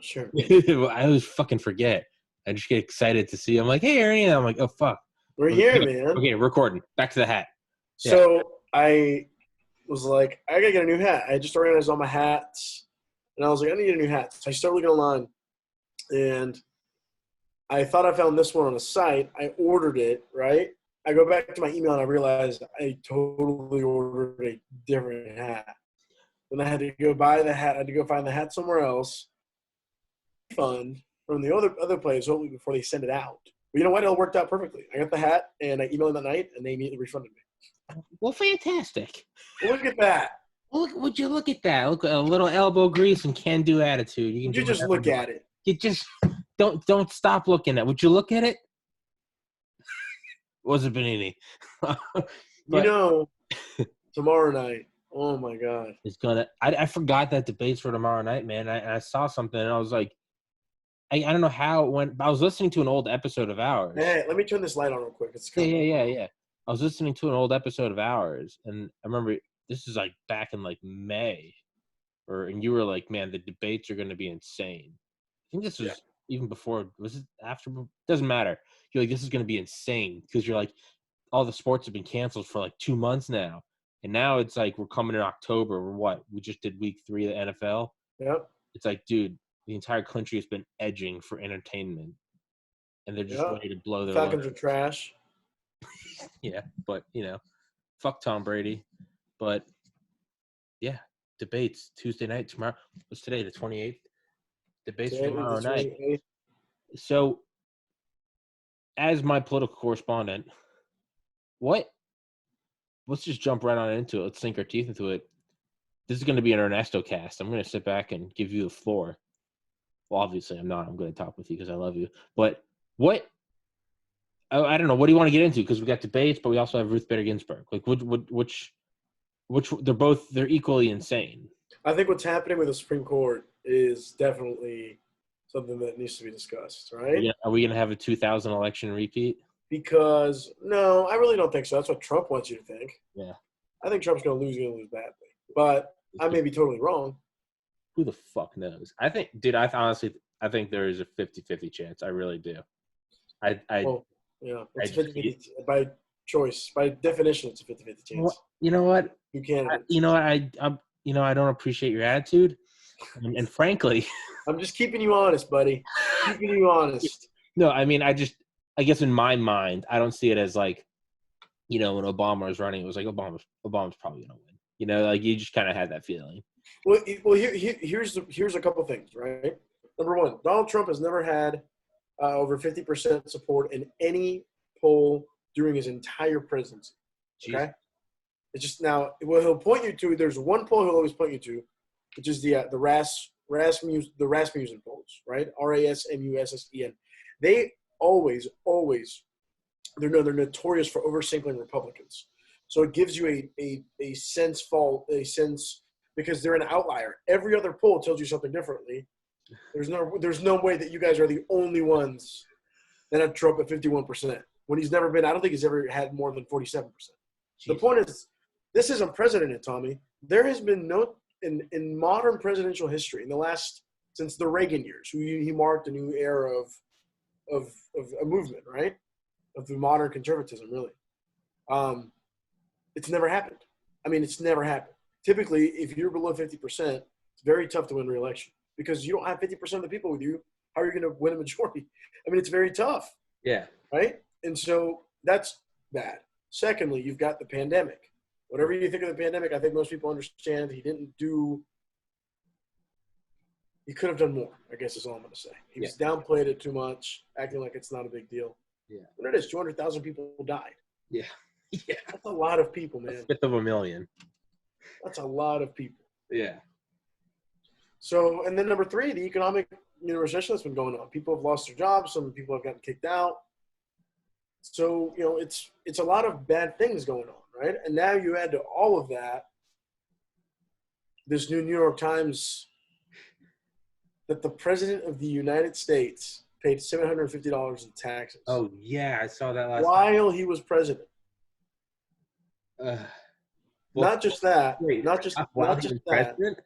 sure. I always fucking forget. I just get excited to see. I'm like, hey, Ariana. I'm like, oh fuck. We're here, man. Okay, recording. Back to the hat. So I was like, I gotta get a new hat. I just organized all my hats, and I was like, I need a new hat. So I started looking online, and I thought I found this one on a site. I ordered it, right? I go back to my email, and I realized I totally ordered a different hat. Then I had to go buy the hat. I had to go find the hat somewhere else. Fund from the other place, hopefully before they send it out. But you know what? It all worked out perfectly. I got the hat, and I emailed them that night, and they immediately refunded me. Well, fantastic. Look at that. Would you look at that? Look, a little elbow grease and can-do attitude. You just look at it. You just don't stop looking at it. Would you look at it? Was it Benini? Tomorrow night. Oh my God. It's gonna. I forgot that debates for tomorrow night, man. I saw something and I was like, I don't know how it went. I was listening to an old episode of ours. Hey, let me turn this light on real quick. It's Yeah. I was listening to an old episode of ours, and I remember this is like back in like May, and you were like, man, the debates are going to be insane. I think this was even before. Was it after? Doesn't matter. You're like, this is going to be insane because you're like, all the sports have been canceled for like 2 months now. And now it's like we're coming in October. We just did week 3 of the NFL. Yep. It's like, dude, the entire country has been edging for entertainment. And they're just ready to blow their Falcons are trash. Yeah, but, fuck Tom Brady. But, yeah, debates Tuesday night, tomorrow. What's today, the 28th? Debates tomorrow night. So, as my political correspondent, let's just jump right on into it. Let's sink our teeth into it. This is going to be an Ernesto cast. I'm going to sit back and give you the floor. Well, obviously, I'm not. I'm going to talk with you because I love you. But I don't know. What do you want to get into? Because we got debates, but we also have Ruth Bader Ginsburg. Like, which they're equally insane. I think what's happening with the Supreme Court is definitely something that needs to be discussed, right? Are we going to have a 2000 election repeat? Because, no, I really don't think so. That's what Trump wants you to think. Yeah. I think Trump's going to lose badly. But I may be totally wrong. Who the fuck knows? I think there is a 50-50 chance. I really do. It's 50-50 by choice. By definition, it's a 50-50 chance. Well, you know what? You can't. I don't appreciate your attitude. And frankly. I'm just keeping you honest, buddy. Keeping you honest. No, I mean, I guess in my mind, I don't see it as like, when Obama was running, it was like Obama's probably going to win. Like you just kind of had that feeling. Well, here's a couple things, right? Number one, Donald Trump has never had over 50% support in any poll during his entire presidency. Okay, jeez. It's just now what he'll point you to. There's one poll he'll always point you to, which is the Rasmussen polls, right? RASMUSSEN. They always they're notorious for oversampling Republicans. So it gives you a sense because they're an outlier. Every other poll tells you something differently. There's no way that you guys are the only ones that have Trump at 51% when he's never been. I don't think he's ever had more than 47%. Jeez. The point is, this is unprecedented, Tommy. There has been no in modern presidential history since the Reagan years, he marked a new era of a movement, right? Of the modern conservatism, really. It's never happened. I mean, it's never happened. Typically, if you're below 50%, it's very tough to win re-election because you don't have 50% of the people with you. How are you going to win a majority? I mean, it's very tough. Yeah. Right? And so that's bad. Secondly, you've got the pandemic. Whatever you think of the pandemic, I think most people understand he could have done more, I guess is all I'm going to say. He was downplayed it too much, acting like it's not a big deal. Yeah. But it is. 200,000 people died. Yeah. Yeah. That's a lot of people, man. 1/5 of a million. That's a lot of people. Yeah. So, and then number 3, the economic recession that's been going on. People have lost their jobs. Some people have gotten kicked out. So, it's a lot of bad things going on, right? And now you add to all of that this new New York Times that the president of the United States paid $750 in taxes. Oh, yeah. I saw that last while he was president. Not just that. Wait, not just that. President?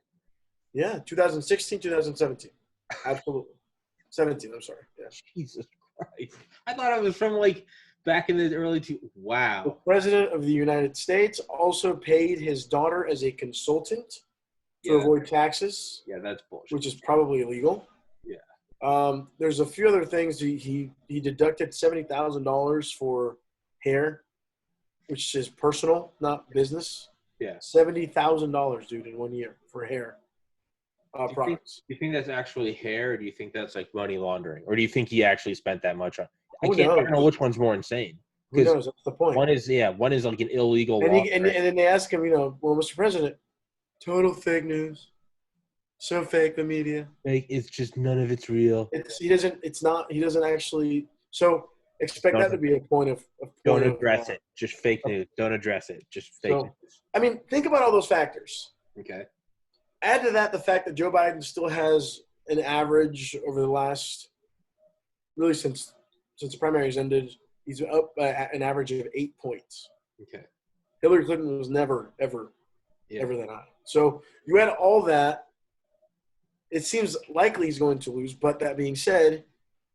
Yeah, 2016, 2017. Absolutely. 17, I'm sorry. Yeah. Jesus Christ. I thought it was from like back in the early two. The Wow. President of the United States also paid his daughter as a consultant to Yeah. avoid taxes, Yeah, that's bullshit. which is probably illegal. Yeah. There's a few other things. He deducted $70,000 for hair, which is personal, not business. Yeah. $70,000, dude, in 1 year for hair products. Do you think that's actually hair, or do you think that's like money laundering, or do you think he actually spent that much on? I Who don't know knows? which one's more insane. Who Because knows? That's the point. one is like an illegal And, law. and then they ask him, well, Mr. President, total fake news. So fake, the media. Like, it's just none of it's real. He doesn't actually. So expect that to be a point of Don't address it. Just fake news. Don't address it. Just fake news. I mean, think about all those factors. Okay. Add to that the fact that Joe Biden still has an average over the last, really since the primaries ended, he's up an average of 8 points. Okay. Hillary Clinton was never, ever that high. So you add all that, it seems likely he's going to lose. But that being said,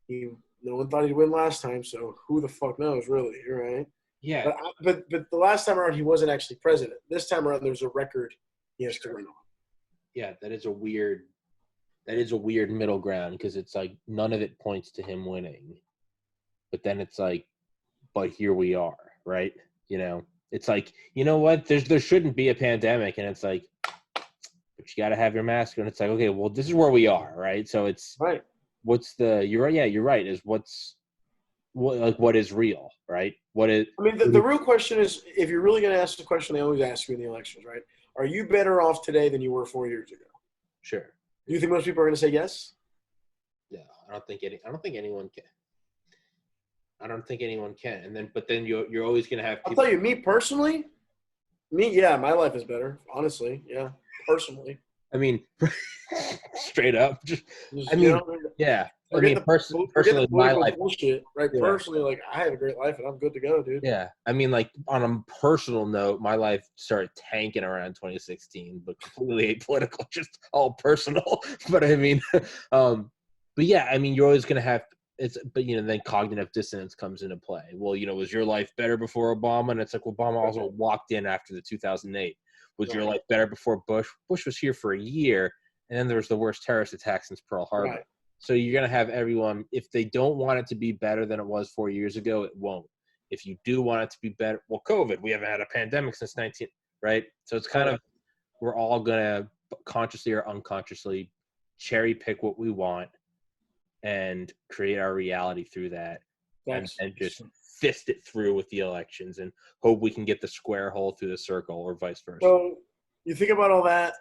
no one thought he'd win last time, so who the fuck knows, really, right? Yeah. But the last time around, he wasn't actually president. This time around, there's a record he has to win on. Yeah, that is a weird middle ground, because it's like none of it points to him winning. But then it's like, but here we are, right? It's like, you know what? There shouldn't be a pandemic, and it's like, but you got to have your mask on. It's like, okay, well, this is where we are, right? So it's right. You're right. Yeah, you're right. Is what is real, right? What is? I mean, the real question is, if you're really going to ask the question they always ask you in the elections, right? Are you better off today than you were 4 years ago? Sure. Do you think most people are going to say yes? No, I don't think anyone can. I don't think anyone can. And then you're always going to have people. I'll tell you, me personally, yeah, my life is better. Honestly, yeah, personally. I mean, straight up. Yeah. Personally, my life. Bullshit, right? Yeah. Personally, like, I had a great life and I'm good to go, dude. Yeah. I mean, like, on a personal note, my life started tanking around 2016, but completely apolitical, just all personal. But I mean, but yeah, I mean, you're always going to have then cognitive dissonance comes into play. Well, was your life better before Obama? And it's like, Obama also walked in after the 2008. Was your life better before Bush? Bush was here for a year, and then there was the worst terrorist attack since Pearl Harbor. Right. So you're going to have everyone, if they don't want it to be better than it was 4 years ago, it won't. If you do want it to be better, well, COVID, we haven't had a pandemic since right? So it's kind of, we're all going to consciously or unconsciously cherry pick what we want and create our reality through that, and just fist it through with the elections and hope we can get the square hole through the circle, or vice versa. So you think about all that,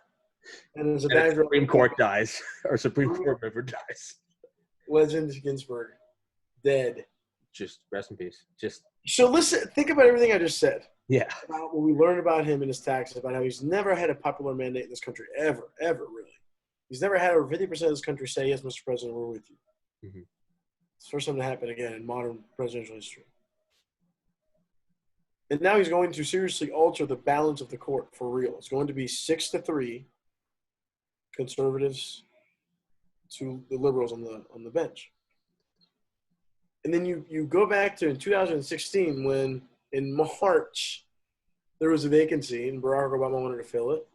and as a Supreme Court dies, or Supreme Court member dies. Legend Ginsburg, dead. Just rest in peace. So listen, think about everything I just said. Yeah. About what we learned about him and his taxes, about how he's never had a popular mandate in this country, ever, really. He's never had over 50% of this country say, yes, Mr. President, we're with you. Mm-hmm. It's the first time to happen again in modern presidential history. And now he's going to seriously alter the balance of the court for real. It's going to be 6-3 conservatives to the liberals on the bench. And then you go back to in 2016 when in March there was a vacancy and Barack Obama wanted to fill it.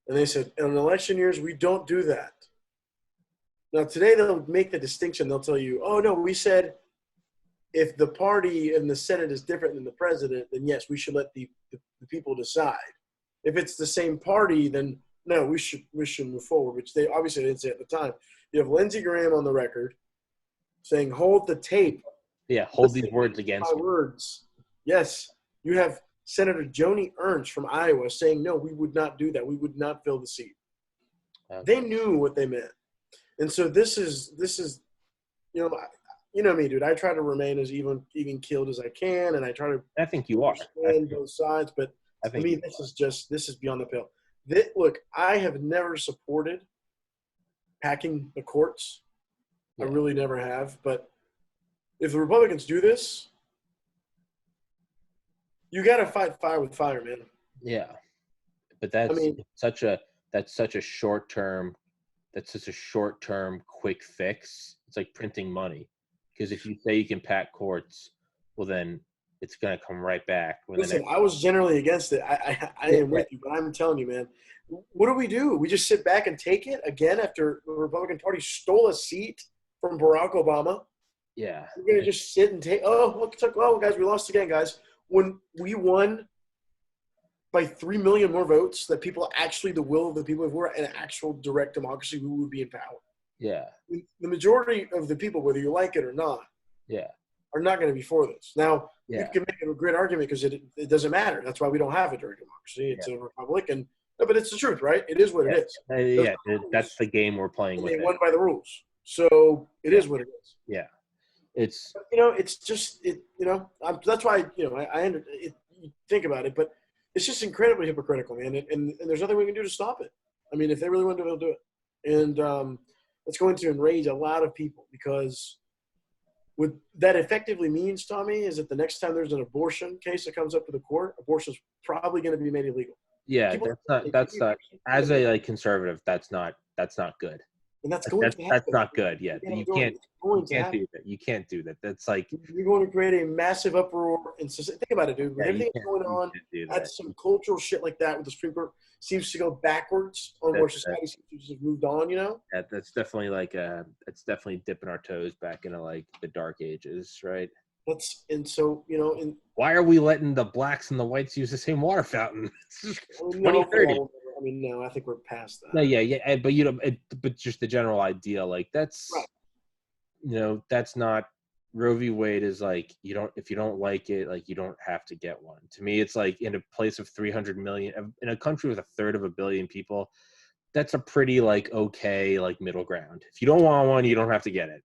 And they said, in election years, we don't do that. Now, today they'll make the distinction. They'll tell you, oh, no, we said if the party in the Senate is different than the president, then yes, we should let the people decide. If it's the same party, then no, we should move forward, which they obviously didn't say at the time. You have Lindsey Graham on the record saying, hold the tape. Yeah, hold these words against my words. Yes. You have Senator Joni Ernst from Iowa saying, no, we would not do that. We would not fill the seat. Okay. They knew what they meant. And so this is you know me, dude. I try to remain as even keeled as I can, and I try to. I think you are. Understand both sides, but to me, this is beyond the pale. Look, I have never supported hacking the courts. Yeah. I really never have. But if the Republicans do this, you got to fight fire with fire, man. Yeah, but that's such a short-term that's just a short-term, quick fix. It's like printing money. Because if you say you can pack courts, well, then it's going to come right back. Listen, I was generally against it. I am with you, but I'm telling you, man, what do? We just sit back and take it again after the Republican Party stole a seat from Barack Obama? Yeah. We're going to just sit and take – guys, we lost again, guys. When we won by 3 million more votes, that people actually, the will of the people, if we're an actual direct democracy, we would be in power. Yeah. The majority of the people, whether you like it or not, are not going to be for this. Now, you can make a great argument because it doesn't matter. That's why we don't have a direct democracy. It's a republic, but it's the truth, right? It is what it is. That's the game we're playing with. They won by the rules, so it is what it is. Yeah, it's it's just that's why I you think about it, but it's just incredibly hypocritical, man. And there's nothing we can do to stop it. I mean, if they really want to do it, they'll do it, and it's going to enrage a lot of people because. What that effectively means, Tommy, is that the next time there's an abortion case that comes up to the court, abortion is probably going to be made illegal. Yeah, that's not as a conservative. That's not good. And that's going to happen. That's not good. Yeah, you can't do that. You can't do that. That's like you're going to create a massive uproar. And so think about it, dude. With everything that's going on, add some cultural shit like that with the Supreme Court seems to go backwards on where society seems to have moved on. Yeah, that's definitely it's definitely dipping our toes back into like the dark ages, right? Why are we letting the blacks and the whites use the same water fountain? 2030. No, I think we're past that. No, but but just the general idea, like that's right. That's not Roe v. Wade is like if you don't like it, like you don't have to get one. To me, it's like in a place of 300 million, in a country with 1/3 of a billion people, that's a pretty like okay like middle ground. If you don't want one, you don't have to get it.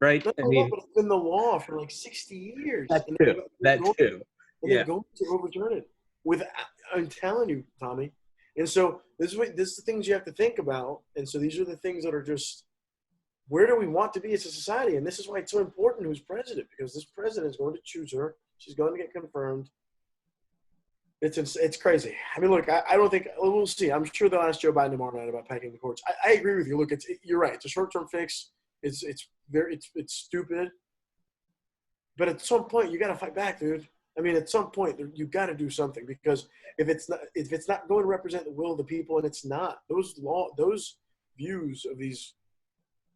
Right? But it's been the law for like 60 years. That too. And they're going to overturn it. I'm telling you, Tommy. And so this is the things you have to think about. And so these are the things that are just, where do we want to be as a society? And this is why it's so important who's president, because this president is going to choose her. She's going to get confirmed. It's crazy. I mean, look, I don't think – we'll see. I'm sure they'll ask Joe Biden tomorrow night about packing the courts. I agree with you. Look, you're right. It's a short-term fix. It's stupid. But at some point, you got to fight back, dude. I mean, at some point, you got to do something, because if it's not going to represent the will of the people, and it's not, those views of these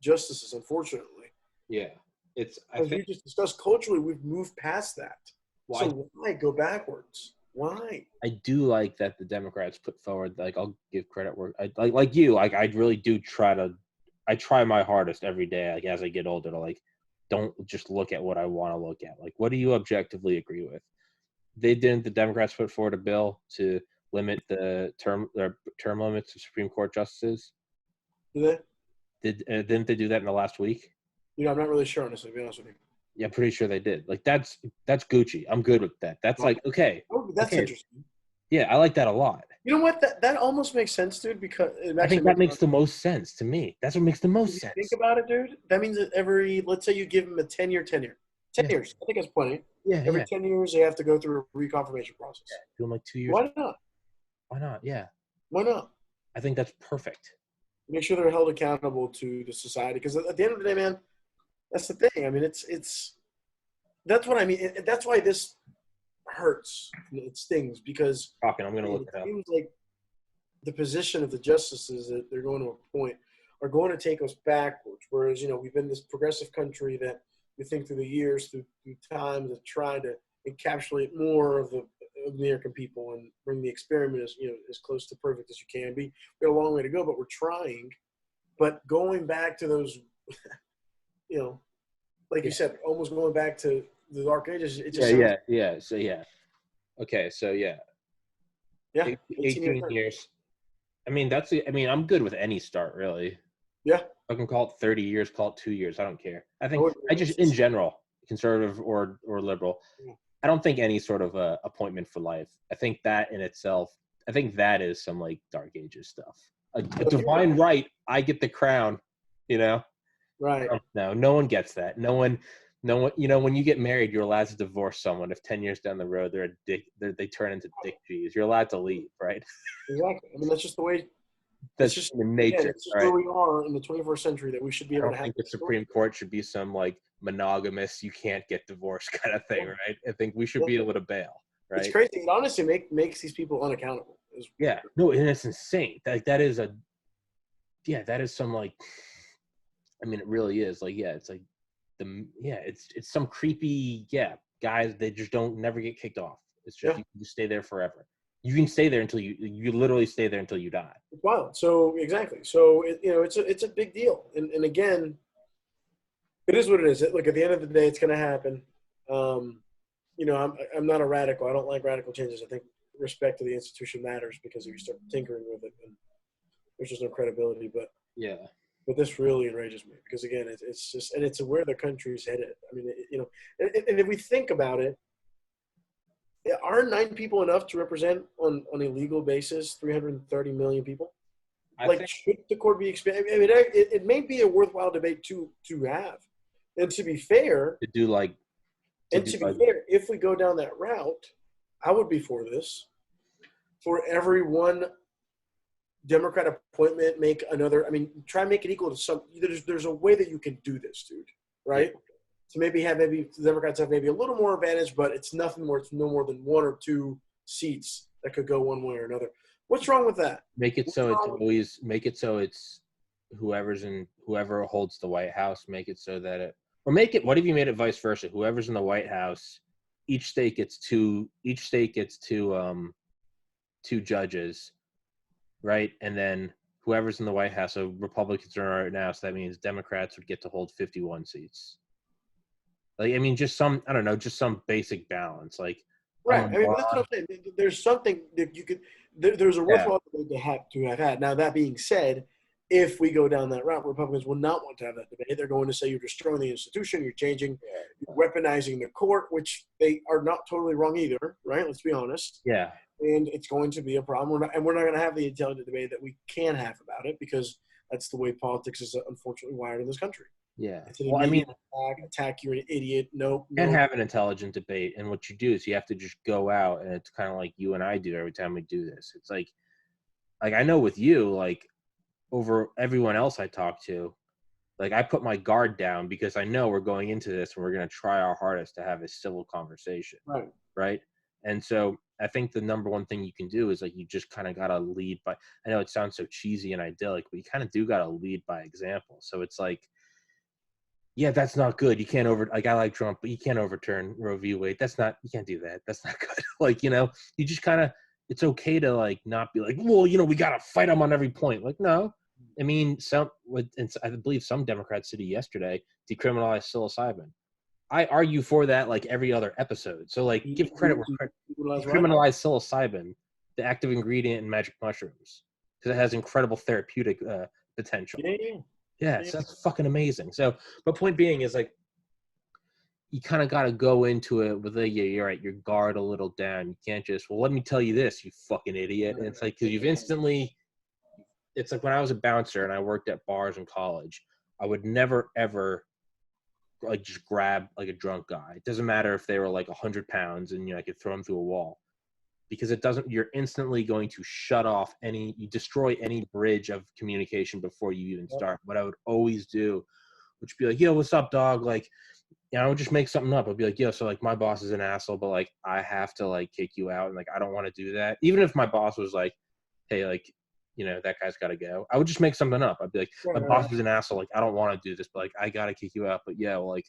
justices, unfortunately. Yeah, as we just discussed, culturally, we've moved past that. So why go backwards? Why? I do like that the Democrats put forward. Like, I'll give credit where like you. Like, I really do I try my hardest every day. Like, as I get older, to like, don't just look at what I want to look at. Like, what do you objectively agree with? The Democrats put forward a bill to limit their term limits of Supreme Court justices. Did they? Didn't they do that in the last week? I'm not really sure, honestly, to be honest with you. Yeah, I'm pretty sure they did. Like, that's Gucci. I'm good with that. That's like, okay. Oh, that's interesting. Yeah, I like that a lot. You know what? That almost makes sense, dude, because I think that makes the most sense to me. That's what makes the most sense. Think about it, dude. That means that let's say you give them a 10-year tenure. 10 years. I think that's plenty. Yeah. Every 10 years, they have to go through a reconfirmation process. Yeah, do them like 2 years. Why not? Why not? Yeah. Why not? I think that's perfect. Make sure they're held accountable to the society, because at the end of the day, man, that's the thing. I mean, that's what I mean. That's why this hurts. It stings, because I'm going to look it up. It seems like the position of the justices that they're going to appoint are going to take us backwards. Whereas, we've been this progressive country that we think through the years, through time, to try to encapsulate more of the American people and bring the experiment as close to perfect as you can be. We got a long way to go, but we're trying. But going back to those, like you said, almost going back to the dark ages. It just yeah. So yeah. Okay. So yeah. Yeah. 18 years. I mean, I'm good with any start, really. Yeah. I can call it 30 years, call it 2 years. I don't care. I think in general, conservative or liberal, I don't think any sort of appointment for life. I think that in itself, that is some like dark ages stuff. A divine right. I get the crown, Right. No one gets that. No one, when you get married, you're allowed to divorce someone. If 10 years down the road, they're a dick, they turn into dick G's. You're allowed to leave, right? Exactly. I mean, that's just the way That's just human again, nature, it's just right? where we are in the 21st century that we should be I able don't to have think the this story. Supreme Court should be some like monogamous, you can't get divorced kind of thing, Yeah. right? I think we should Yeah. be able to bail, It's right? crazy. It honestly makes these people unaccountable. Yeah, no, and it's insane. That is a, yeah, that is some like, I mean, it really is like, yeah, it's like it's some creepy, yeah, guys. They just don't never get kicked off. It's just Yeah, you can just stay there forever. You can stay there until you literally stay there until you die. it's wild. So exactly. So it's a big deal. And again, it is what it is. Look, at the end of the day, it's going to happen. Um, I'm not a radical. I don't like radical changes. I think respect to the institution matters, because if you start tinkering with it, then there's just no credibility. Yeah, But this really enrages me, because again, it's just, and it's where the country's headed. I mean, and if we think about it, are 9 people enough to represent on a legal basis 330 million people? I Like, think should the court be expanded? I mean, it may be a worthwhile debate to have. And to be fair, to do like if we go down that route, I would be for this. For every one Democrat appointment, make another. I mean, try and make it equal to some. There's a way that you can do this, dude. Right? To maybe the Democrats have maybe a little more advantage, but it's nothing more. It's no more than 1 or 2 seats that could go one way or another. What's wrong with that? make it so it's always make it so it's whoever holds the White House. Make it so that it, or make it. What if you made it vice versa? Whoever's in the White House, each state gets two judges, right? And then whoever's in the White House, so Republicans are right now, so that means Democrats would get to hold 51 seats. Like, I mean, just some, I don't know, just some basic balance. Like, Right. I mean, that's what I'm saying. There's something that you could. There's a worthwhile debate to have had. Now, that being said, if we go down that route, Republicans will not want to have that debate. They're going to say you're destroying the institution, you're changing, you're weaponizing the court, which they are not totally wrong either, right? Let's be honest. yeah, And it's going to be a problem. We're not going to have the intelligent debate that we can have about it, because that's the way politics is unfortunately wired in this country. yeah. It's an Well, I mean, attack, you're an idiot. Nope. and have an intelligent debate. And what you do is you have to just go out, and it's kind of like you and I do every time we do this. It's like I know with you, like over everyone else I talk to, like I put my guard down because I know we're going into this and we're going to try our hardest to have a civil conversation. Right. Right. And so I think the number one thing you can do is like you just kind of got to lead by. I know it sounds so cheesy and idyllic, but you kind of do got to lead by example. So it's like, yeah, that's not good. You can't I like Trump, but you can't overturn Roe v. Wade. You can't do that. That's not good. Like, you just kind of, it's okay to like not be like, well, we got to fight them on every point. Like, no. I mean, I believe some Democrat city yesterday decriminalized psilocybin. I argue for that like every other episode. So like, give credit where credit. Decriminalize psilocybin, the active ingredient in magic mushrooms, because it has incredible therapeutic potential. Yeah, so that's fucking amazing. So, but point being is like, you kind of got to go into it with you're right, your guard a little down. You can't just, well, let me tell you this, you fucking idiot. And it's like, because it's like when I was a bouncer and I worked at bars in college, I would never, ever like just grab like a drunk guy. It doesn't matter if they were like 100 pounds and I could throw them through a wall. Because you're instantly going to you destroy any bridge of communication before you even start. What I would always do, would be like, yo, what's up, dog? Like, I would just make something up. I'd be like, yo, so like my boss is an asshole, but like I have to like kick you out. And like, I don't want to do that. Even if my boss was like, hey, like, that guy's got to go. I would just make something up. I'd be like, my boss is an asshole. Like, I don't want to do this, but like, I got to kick you out. But yeah, well, like,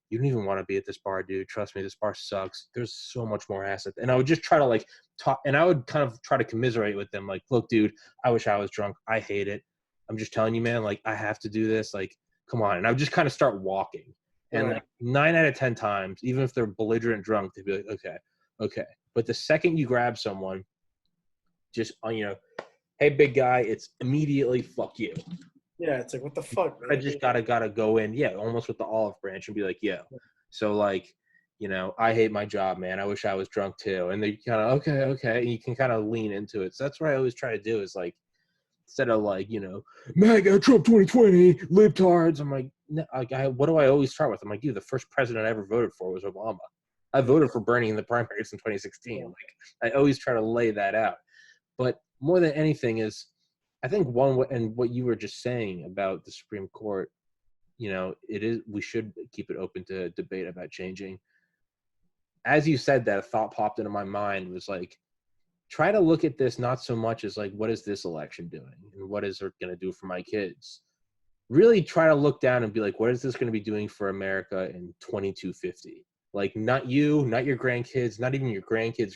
you don't even want to be at this bar, dude. Trust me, this bar sucks. There's so much more assets. And I would just try to like talk, and I would kind of try to commiserate with them. Like, look, dude, I wish I was drunk. I hate it. I'm just telling you, man, like, I have to do this. Like, come on. And I would just kind of start walking. And like 9 out of 10 times, even if they're belligerent drunk, they'd be like, okay. But the second you grab someone, just, hey, big guy, it's immediately fuck you. Yeah, it's like, what the fuck, man? I just gotta go in, almost with the olive branch and be like, yo. So like, I hate my job, man. I wish I was drunk too. And they kind of, okay. And you can kind of lean into it. So that's what I always try to do is like, instead of like, MAGA, Trump 2020, libtards. I'm like, no, what do I always start with? I'm like, dude, the first president I ever voted for was Obama. I voted for Bernie in the primaries in 2016. Like, I always try to lay that out. But more than anything is, I think and what you were just saying about the Supreme Court, we should keep it open to debate about changing. As you said that, a thought popped into my mind was like, try to look at this not so much as like, what is this election doing and what is it going to do for my kids? Really try to look down and be like, what is this going to be doing for America in 2250? Like, not you, not your grandkids, not even your grandkids.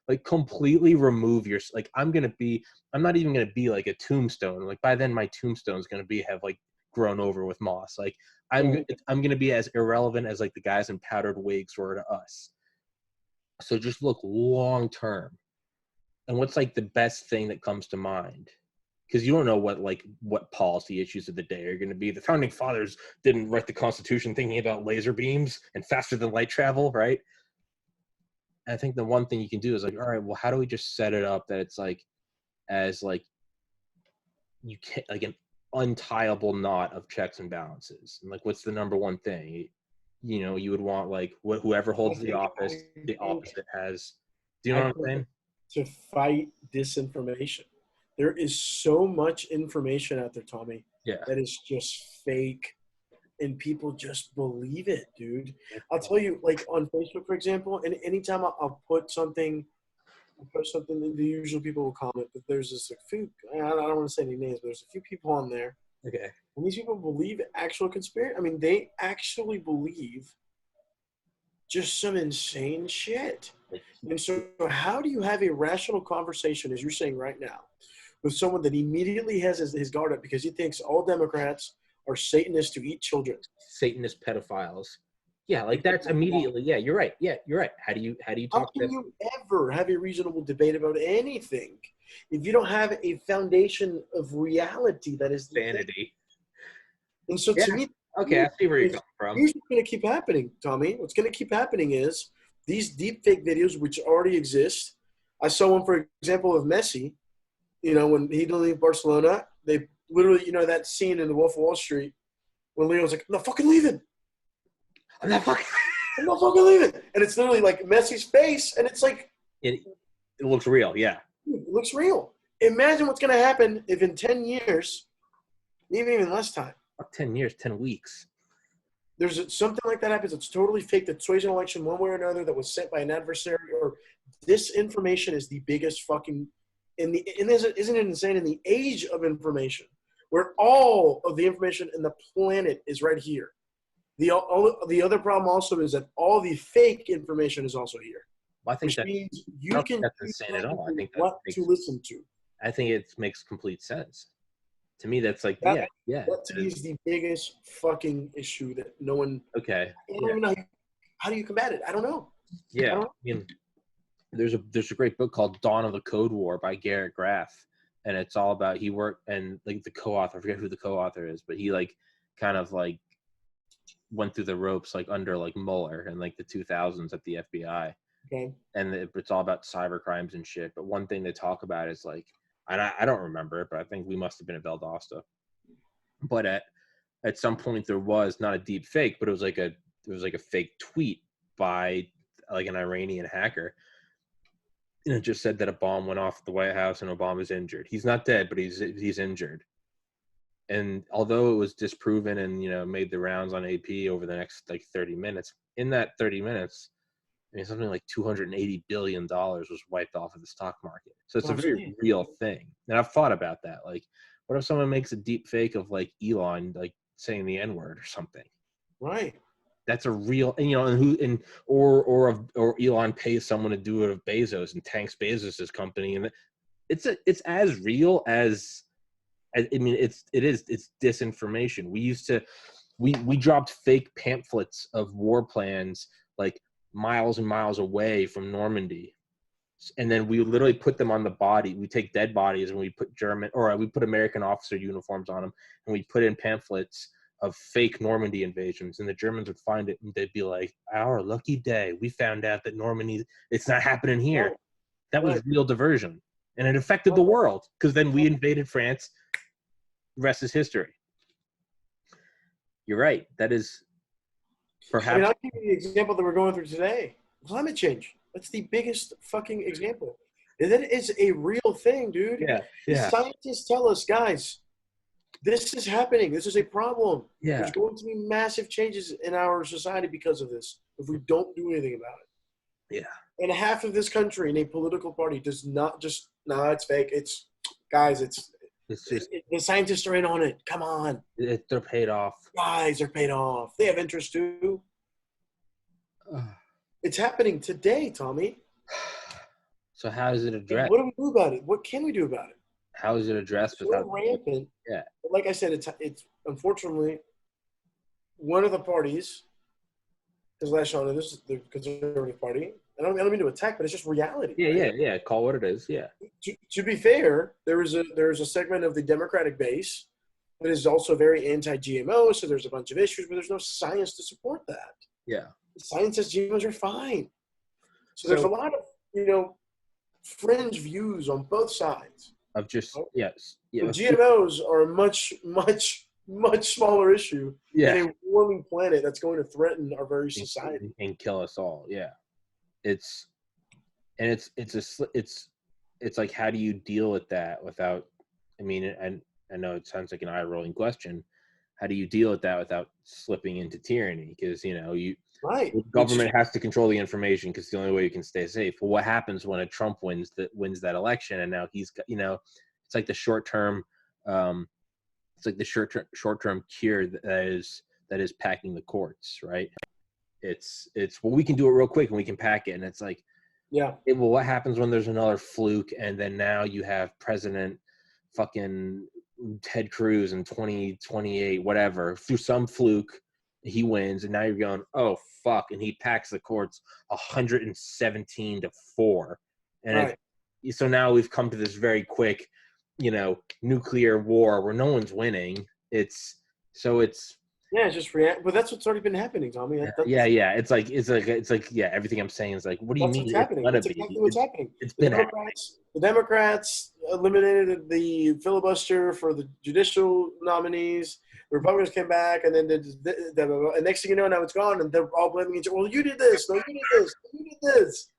Like, completely remove like, I'm not even going to be like a tombstone. Like, by then my tombstone is going to have like grown over with moss. Like, I'm going to be as irrelevant as like the guys in powdered wigs were to us. So just look long term. And what's like the best thing that comes to mind? Because you don't know what policy issues of the day are going to be. The founding fathers didn't write the Constitution thinking about laser beams and faster than light travel, right? And I think the one thing you can do is like, all right, well, how do we just set it up that it's like, as like, you can't, like, an untiable knot of checks and balances. And like, what's the number one thing? You would want like whoever holds the office, the opposite has. Do you know what I'm saying? To fight disinformation. There is so much information out there, Tommy, that is just fake, and people just believe it, dude. I'll tell you, like on Facebook, for example, and anytime I'll post something, the usual people will comment, but there's this like few, I don't want to say any names, but there's a few people on there. Okay. And these people believe actual conspiracy. I mean, they actually believe just some insane shit. And so how do you have a rational conversation, as you're saying right now, with someone that immediately has his guard up because he thinks all Democrats are Satanists to eat children? Satanist pedophiles. Yeah, like that's immediately, yeah, you're right. Yeah, you're right. How do you talk How can you ever have a reasonable debate about anything if you don't have a foundation of reality that is sanity? And so to me, okay, I see where you're coming from. Here's what's going to keep happening, Tommy. What's going to keep happening is these deep fake videos, which already exist. I saw one, for example, of Messi. When he didn't leave Barcelona, they literally, that scene in The Wolf of Wall Street when Leo's like, "I'm not fucking leaving. I'm not fucking leaving." And it's literally like Messi's face, and it's like it looks real. Yeah, it looks real. Imagine what's going to happen if in 10 years, even less time. 10 years, 10 weeks. There's something like that happens. It's totally fake. That sways an election one way or another that was sent by an adversary, or disinformation is the biggest fucking. Isn't it insane in the age of information, where all of the information in the planet is right here? The other problem also is that all the fake information is also here. Well, I think which means you can that's insane at all. I think what to listen to. I think it makes complete sense. To me, that's like, yeah. That to me is the biggest fucking issue that no one. Okay. I don't even know how do you combat it. I don't know. Yeah, I mean, there's a great book called Dawn of the Code War by Garrett Graff, and it's all about he worked and like the co-author. I forget who the co-author is, but he like kind of like went through the ropes like under like Mueller in like the 2000s at the FBI. Okay. And it's all about cyber crimes and shit. But one thing they talk about is like, and I don't remember it, but I think we must have been at Valdosta. But at some point there was not a deep fake, but it was like a fake tweet by like an Iranian hacker. And it just said that a bomb went off at the White House and Obama's injured. He's not dead, but he's injured. And although it was disproven and, made the rounds on AP over the next like 30 minutes, in that 30 minutes, I mean, something like $280 billion was wiped off of the stock market. So it's a very real thing. And I've thought about that. Like, what if someone makes a deep fake of like Elon, like saying the N-word or something? Right. That's a real, or Elon pays someone to do it of Bezos and tanks Bezos's company. And it's as real as I mean, it's disinformation. We dropped fake pamphlets of war plans like miles and miles away from Normandy. And then we literally put them on the body. We take dead bodies and we put we put American officer uniforms on them, and we put in pamphlets of fake Normandy invasions. And the Germans would find it and they'd be like, "Our lucky day. We found out that Normandy, it's not happening here." That was real diversion. And it affected the world because then we invaded France. The rest is history. You're right. That is perhaps. I mean, I'll give you the example that we're going through today. Climate change. That's the biggest fucking example. And that is a real thing, dude. Yeah, The yeah, scientists tell us, guys, this is happening. This is a problem. yeah, There's going to be massive changes in our society because of this if we don't do anything about it. yeah. And half of this country in a political party does not just, no, it's fake. It's, guys, It's just the scientists are in on it. Come on. they're paid off. Guys, they're paid off. They have interest too. It's happening today, Tommy. So how is it And addressed? what do we do about it? What can we do about it? How is it addressed It's without? so rampant. Yeah. But like I said, it's unfortunately one of the parties, because last year this is the Conservative Party. I don't mean to attack, but it's just reality. Yeah, right? yeah. Call what it is. Yeah. To be fair, there's a segment of the Democratic base that is also very anti-GMO. So there's a bunch of issues, but there's no science to support that. Yeah. The science says GMOs are fine. So there's a lot of fringe views on both sides. Of just yes. Yeah. The GMOs are a much, much, much smaller issue than a warming planet that's going to threaten our very society and kill us all. Yeah. It's like, how do you deal with that without, I mean, and I know it sounds like an eye-rolling question. How do you deal with that without slipping into tyranny? Because, right. The government has to control the information because it's the only way you can stay safe. But what happens when a Trump wins that election, and now he's got, it's like the short-term, short-term cure that is packing the courts, right? It's well, we can do it real quick and we can pack it, and it's like, yeah. Well, what happens when there's another fluke, and then now you have President fucking Ted Cruz in 2028, whatever, through some fluke, he wins, and now you're going, oh fuck, and he packs the courts 117-4, and right. So now we've come to this very quick, nuclear war where no one's winning. It's just react. But that's what's already been happening, Tommy. Yeah. It's like everything I'm saying is like, what do you mean? What's happening? That's exactly what's happening. It's been the Democrats eliminated the filibuster for the judicial nominees. The Republicans came back, and then and next thing you know, now it's gone, and they're all blaming each other. Well, you did this. No, you did this. You did this.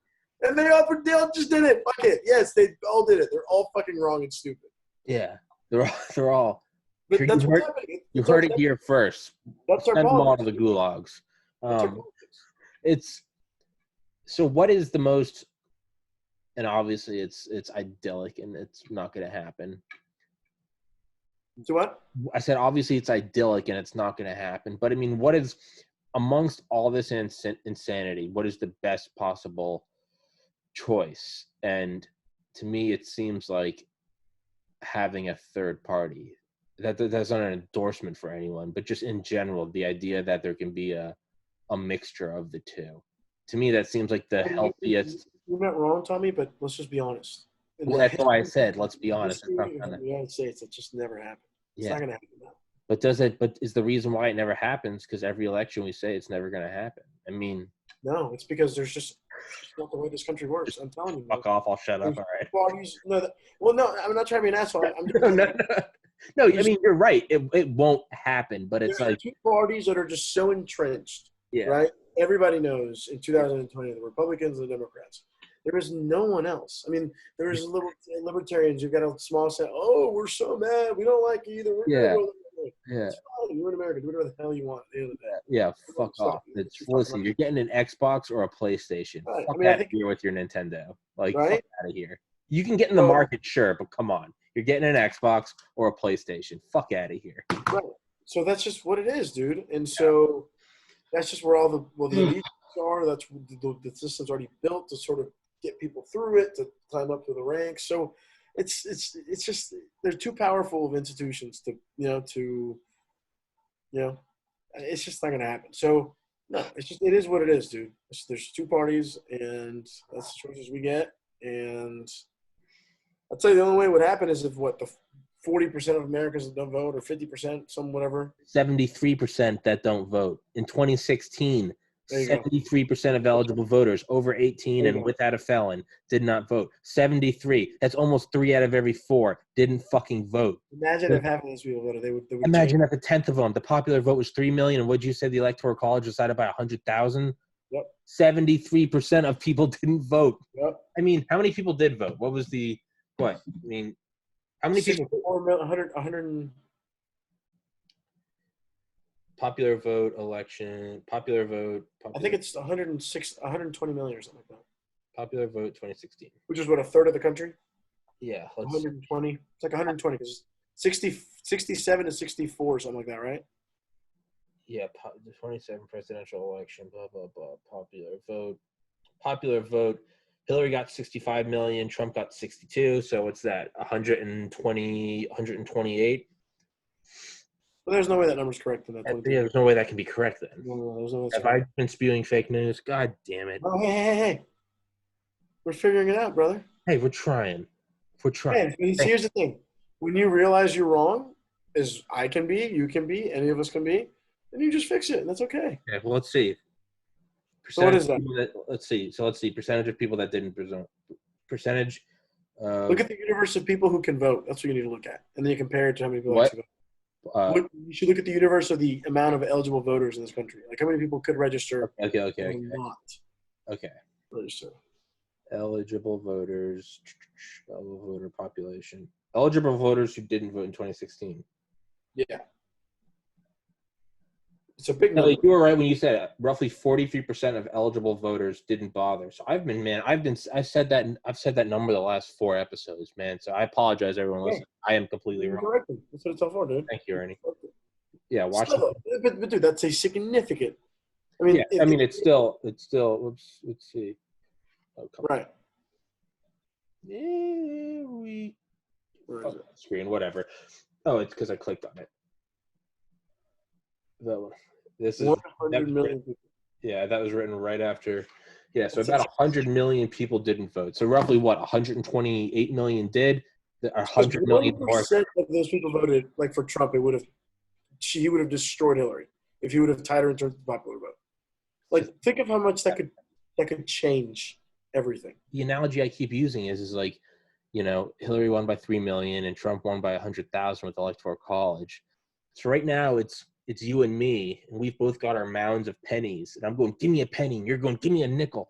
And they all just did it. Fuck it. Yes, they all did it. They're all fucking wrong and stupid. Yeah, they're all. But that's what's happening. You heard it here first. That's our Send them all to politics. the gulags. It's so. What is the most? And obviously, it's idyllic, and it's not going to happen. So what? I said obviously it's idyllic, and it's not going to happen. But I mean, what is amongst all this insanity? What is the best possible choice? And to me, it seems like having a third party. That's not an endorsement for anyone, but just in general, the idea that there can be a mixture of the two. To me, that seems like the healthiest. You're not wrong, Tommy, but let's just be honest. Well, that's why I said, let's be honest. In the United States, it just never happened. It's not going to happen now. But is the reason why it never happens because every election we say it's never going to happen? I mean, no, it's because there's just not the way this country works. I'm telling you. Fuck off! I'll shut up. All right. Parties, no, I'm not trying to be an asshole. No, I mean, you're right. It won't happen, but it's like two parties that are just so entrenched. Yeah. Right. Everybody knows in 2020 the Republicans and the Democrats. There is no one else. I mean, there's libertarians. You've got a small set. Oh, we're so mad. We don't like either. Yeah. It's fine. You're in America. Do whatever the hell you want. At the end of the day. Yeah. Fuck off. Listen, you're getting an Xbox or a PlayStation. Right. Fuck out of here with your Nintendo. Like, right? fuck out of here. You can get in the market, sure, but come on. You're getting an Xbox or a PlayStation. Fuck out of here. Right. So that's just what it is, dude. And so that's just where all the elites are. That's the system's already built to sort of get people through it, to climb up to the ranks. So it's just they're too powerful of institutions to it's just not gonna happen. So no, it is what it is, dude. There's two parties, and that's the choices we get. And I'd say the only way it would happen is if the 40% of Americans that don't vote, or 50%, some whatever. 73% that don't vote. In 2016, 73% of eligible voters over 18 and without a felon did not vote. 73. That's almost 3 out of every 4 didn't fucking vote. Imagine if half of those people voted. They would imagine if a tenth of them. The popular vote was 3 million, and what'd you say the Electoral College decided by 100,000? Yep. 73% of people didn't vote. Yep. I mean, how many people did vote? What was the what? I mean, how many people? 100. Popular vote election. Popular vote. I think it's 120 million or something like that. Popular vote 2016. Which is what, a third of the country? Yeah. 120. It's like 120 because 67 to 64 or something like that, right? Yeah, the 27 presidential election, blah, blah, blah. Popular vote. Popular vote. Hillary got 65 million. Trump got 62. So what's that? 120, 128? Well, there's no way that number's correct in that. Yeah, there's no way that can be correct then. No, there's no way. Have I been spewing fake news? God damn it. Oh, hey. We're figuring it out, brother. Hey, we're trying. We're trying. Hey, here's the thing. When you realize you're wrong, as I can be, you can be, any of us can be, then you just fix it, and that's okay. Yeah, well, let's see. So what is that? Let's see. So let's see. Percentage of people that didn't present. Percentage. Look at the universe of people who can vote. That's what you need to look at. And then you compare it to how many people What? actually vote. You should look at the universe of the amount of eligible voters in this country. Like how many people could register Okay. not Okay. register. Eligible voters. Eligible voter population. Eligible voters who didn't vote in 2016. Yeah. It's a big number. You were right when you said roughly 43% of eligible voters didn't bother. So I've said that number the last 4 episodes, man. So I apologize, everyone listening. I am completely wrong. Correct. That's what it's all for, dude. Thank you, Ernie. Yeah, watch. But dude, that's a significant. I mean, it's still. Let's see. Oh, right. Where is it? Screen, whatever. Oh, it's because I clicked on it. This is 100 million people. Yeah, that was written right after. Yeah, so about 100 million people didn't vote. So roughly what? 128 million did. 100 million more. 1% of those people voted like for Trump. He would have destroyed Hillary if he would have tied her in terms of the popular vote. Like, think of how much that could change everything. The analogy I keep using is like, Hillary won by 3 million and Trump won by 100,000 with Electoral College. So right now it's you and me, and we've both got our mounds of pennies. And I'm going, give me a penny. And you're going, give me a nickel.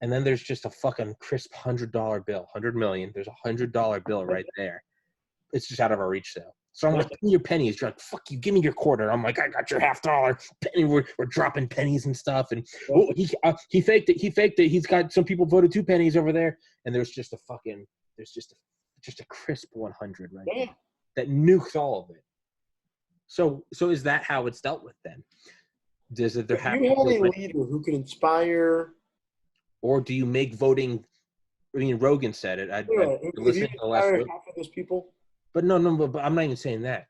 And then there's just a fucking crisp $100 bill, 100 million. There's a $100 bill right there. It's just out of our reach, though. So I'm like, give me your pennies. You're like, fuck you, give me your quarter. I'm like, I got your $50 penny. We're dropping pennies and stuff. And he faked it. He's got some people voted 2 pennies over there. And there's just a crisp 100 right there that nukes all of it. So is that how it's dealt with then? Does it there have you have a leader who can inspire, or do you make voting? I mean, Rogan said it. I'd listen to the last half of those people. But no, but I'm not even saying that.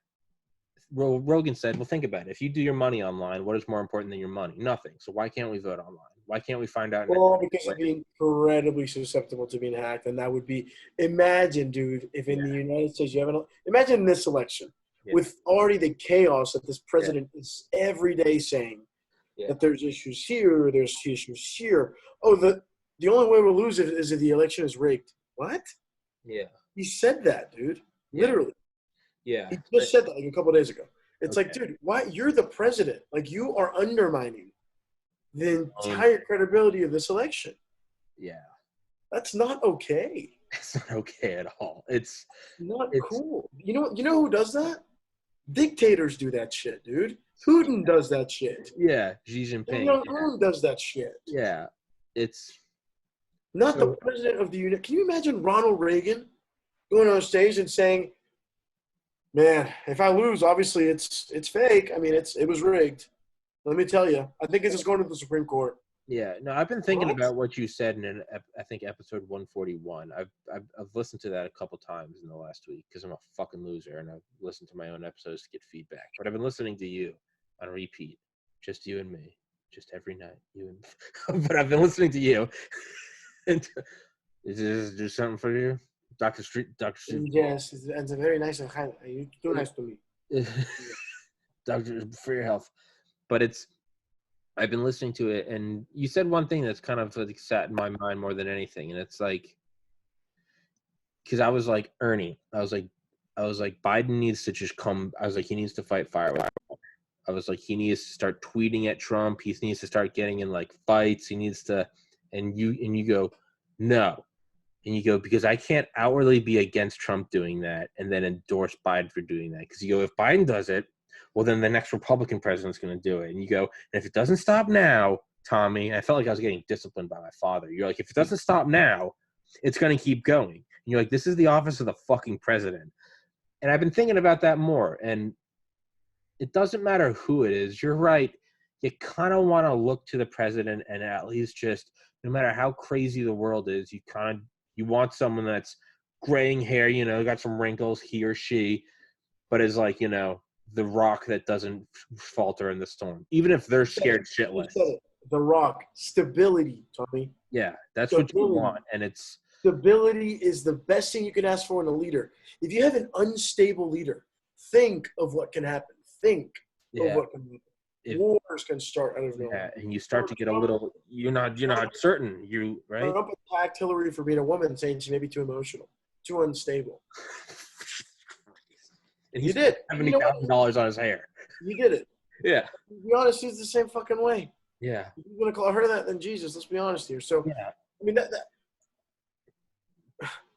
Rogan said, well, think about it. If you do your money online, what is more important than your money? Nothing. So why can't we vote online? Why can't we find out? Well, because it'd be incredibly susceptible to being hacked, and that would be. Imagine, dude, if in the United States you have imagine this election. With already the chaos that this president is every day saying that there's issues here, there's issues here. Oh, the only way we'll lose it is if the election is rigged. What? Yeah. He said that, dude. Literally. Yeah. He just said that like a couple of days ago. It's like, dude, why? You're the president. Like, you are undermining the entire credibility of this election. Yeah. That's not okay. It's not okay at all. It's not cool. You know who does that? Dictators do that shit, dude. Putin does that shit. Yeah, Xi Jinping. Who does that shit? Yeah, it's not the president of the United. Can you imagine Ronald Reagan going on stage and saying, "Man, if I lose, obviously it's fake. I mean, it was rigged. Let me tell you. I think it's just going to the Supreme Court." Yeah, no, I've been thinking about what you said in I think episode 141. I've listened to that a couple times in the last week because I'm a fucking loser and I've listened to my own episodes to get feedback. But I've been listening to you on repeat, just you and me, just every night, you and. But I've been listening to you. And is this do something for you, Dr. Street? Yes, it's a very nice and kind. You're too nice to me, Doctor, for your health. But I've been listening to it, and you said one thing that's kind of like sat in my mind more than anything, and it's like, because I was like, Ernie, I was like, Biden needs to just come. I was like, he needs to fight fire with water. I was like, he needs to start tweeting at Trump. He needs to start getting in like fights. He needs to, and you go, no. And you go, because I can't outwardly be against Trump doing that and then endorse Biden for doing that. Because you go, if Biden does it, well, then the next Republican president's going to do it. And you go, and if it doesn't stop now, Tommy, I felt like I was getting disciplined by my father. You're like, if it doesn't stop now, it's going to keep going. And you're like, this is the office of the fucking president. And I've been thinking about that more. And it doesn't matter who it is. You're right. You kind of want to look to the president and at least just, no matter how crazy the world is, you want someone that's graying hair, got some wrinkles, he or she, but is like, the rock that doesn't falter in the storm, even if they're scared shitless. The rock, stability, Tommy. Yeah, that's stability. What you want, and it's stability is the best thing you can ask for in a leader. If you have an unstable leader, think of what can happen. Think of what can happen. Wars can start out of nowhere. Yeah, and you start to get a little. You're not certain. Right? Trump attacked Hillary for being a woman, saying she may be too emotional, too unstable. And he did $70,000 on his hair. He did it. Yeah. To be honest, he's the same fucking way. Yeah. If you're gonna call her that, then Jesus. Let's be honest here. So yeah. I mean that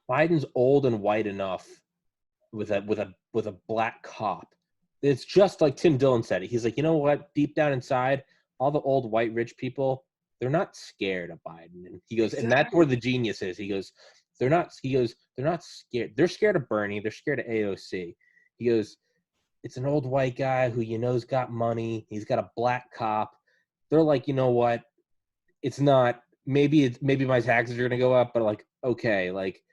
Biden's old and white enough with a black cop. It's just like Tim Dillon said it. He's like, you know what? Deep down inside, all the old white rich people, they're not scared of Biden. And he goes, and that's where the genius is. He goes, they're not scared. They're scared of Bernie. They're scared of AOC. He goes, it's an old white guy who has got money. He's got a black cop. They're like, you know what? It's not. Maybe my taxes are gonna go up, but like, okay, like,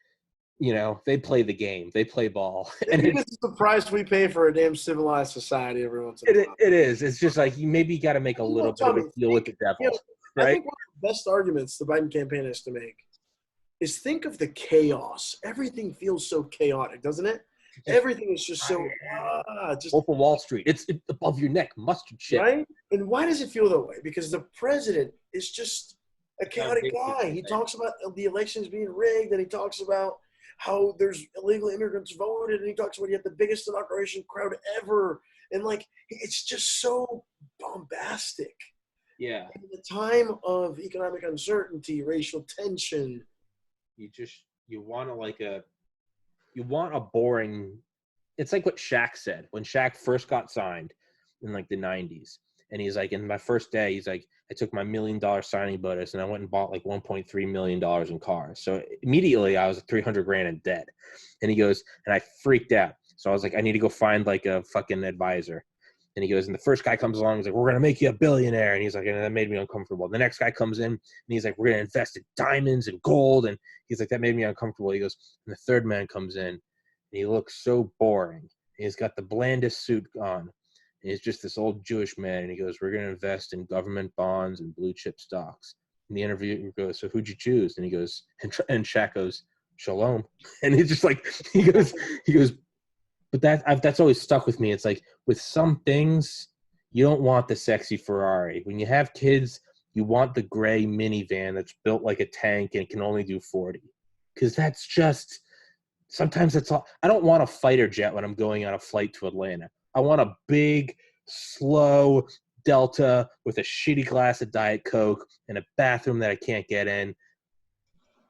they play the game. They play ball. And it's the price we pay for a damn civilized society every once in a while. It is. It's just like you maybe got to make a little bit of a deal with the devil, right? I think one of the best arguments the Biden campaign has to make is think of the chaos. Everything feels so chaotic, doesn't it? Everything is just so just Wolf of Wall Street. It's above your neck, mustard shit. Right? And why does it feel that way? Because the president is just a chaotic guy. He talks about the elections being rigged, and he talks about how there's illegal immigrants voted, and he talks about he had the biggest inauguration crowd ever. And like, it's just so bombastic. Yeah. In the time of economic uncertainty, racial tension, you want a boring. It's like what Shaq said when Shaq first got signed in like the 90s. And he's like, in my first day, he's like, I took my $1 million signing bonus and I went and bought like $1.3 million in cars. So immediately I was $300,000 in debt. And he goes, and I freaked out. So I was like, I need to go find like a fucking advisor. And he goes, and the first guy comes along, he's like, we're going to make you a billionaire. And he's like, and that made me uncomfortable. The next guy comes in and he's like, we're going to invest in diamonds and gold. And he's like, that made me uncomfortable. He goes, and the third man comes in and he looks so boring. He's got the blandest suit on. And he's just this old Jewish man. And he goes, we're going to invest in government bonds and blue chip stocks. And the interviewer goes, so who'd you choose? And he goes, and Shaq goes, Shalom. And he's just like, he goes, but that's always stuck with me. It's like with some things, you don't want the sexy Ferrari. When you have kids, you want the gray minivan that's built like a tank and can only do 40. Because that's just, sometimes it's all, I don't want a fighter jet when I'm going on a flight to Atlanta. I want a big, slow Delta with a shitty glass of Diet Coke and a bathroom that I can't get in.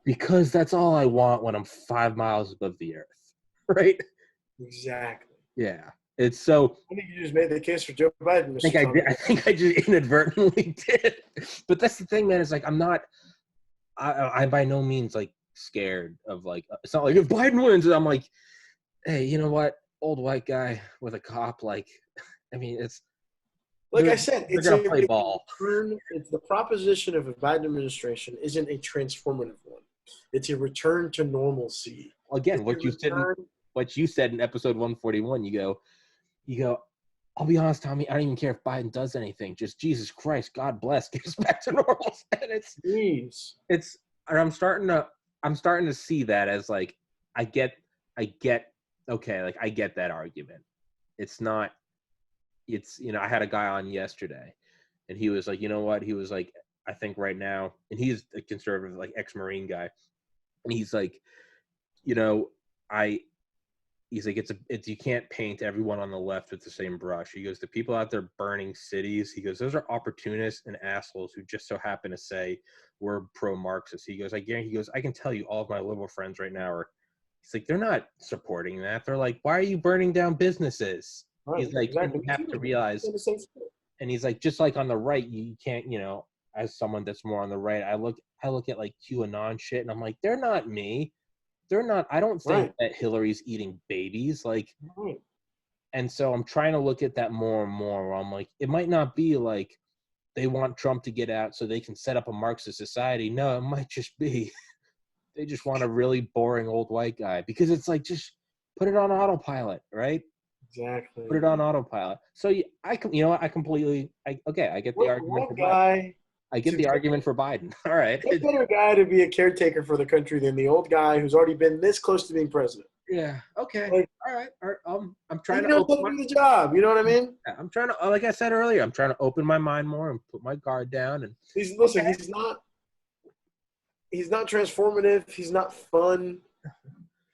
Because that's all I want when I'm 5 miles above the earth. Right? Exactly. Yeah. It's so. I think you just made the case for Joe Biden. I think I just inadvertently did. But that's the thing, man. It's like I by no means like scared of like. It's not like if Biden wins, I'm like, hey, you know what? Old white guy with a cop. Like, I mean, it's. Like I said, it's gonna play ball. It's the proposition of a Biden administration isn't a transformative one. It's a return to normalcy. Again, what you said in episode 141, you go, I'll be honest, Tommy, I don't even care if Biden does anything. Just Jesus Christ, God bless, get us back to normal. And I'm starting to see that as like, I get, okay, like I get that argument. I had a guy on yesterday and he was like, you know what? He was like, I think right now, and he's a conservative, like ex-Marine guy. And he's like, you know, he's like, it's you can't paint everyone on the left with the same brush. He goes, the people out there burning cities, he goes, those are opportunists and assholes who just so happen to say we're pro-Marxist. He goes, I guarantee, he goes, I can tell you all of my liberal friends right now are, he's like, they're not supporting that. They're like, why are you burning down businesses? Right, He's like, exactly. you have to realize, and he's like, just like on the right, you can't, as someone that's more on the right, I look at like QAnon shit, and I'm like, they're not me. They're not. I don't think that Hillary's eating babies, like. Right. And so I'm trying to look at that more and more. Where I'm like, it might not be like they want Trump to get out so they can set up a Marxist society. No, it might just be they just want a really boring old white guy, because it's like, just put it on autopilot, right? Exactly. Put it on autopilot. So I get the argument for Biden. I get the argument for Biden. All right. What better guy to be a caretaker for the country than the old guy who's already been this close to being president? Yeah. Okay. Like, all right. I'm trying to open the job. You know what I mean? I'm trying to, like I said earlier, I'm trying to open my mind more and put my guard down. And he's not transformative. He's not fun.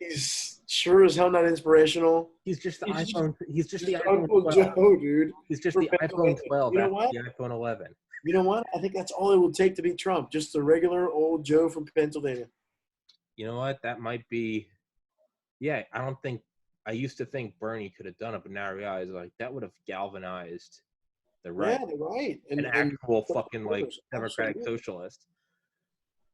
He's sure as hell not inspirational. He's just the iPhone. He's just the Uncle iPhone 12. Joe, dude. He's just the iPhone 12. You know what? The iPhone 11. You know what? I think that's all it will take to beat Trump. Just a regular old Joe from Pennsylvania. You know what? That might be. Yeah, I used to think Bernie could have done it, but now I realize like that would have galvanized the right. Yeah, the right. An actual fucking like democratic socialist.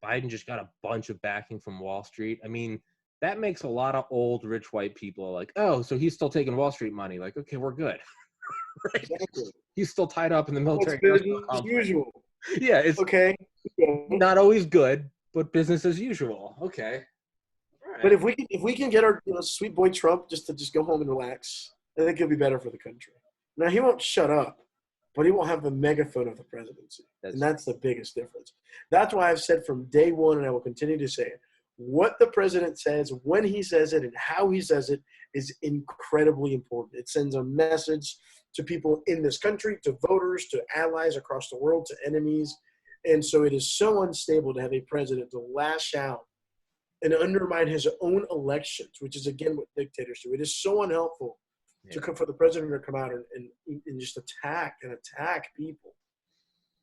Biden just got a bunch of backing from Wall Street. I mean, that makes a lot of old rich white people like, oh, so he's still taking Wall Street money. Like, okay, we're good. Right? Exactly. He's still tied up in the military. Business as usual. Yeah, it's okay. Not always good, but business as usual. Okay. All right. But if we can get our sweet boy Trump just to go home and relax, I think it'll be better for the country. Now he won't shut up, but he won't have the megaphone of the presidency, and that's the biggest difference. That's why I've said from day one, and I will continue to say it. What the president says, when he says it, and how he says it is incredibly important. It sends a message to people in this country, to voters, to allies across the world, to enemies. And so it is so unstable to have a president to lash out and undermine his own elections, which is, again, what dictators do. It is so unhelpful for the president to come out and just attack people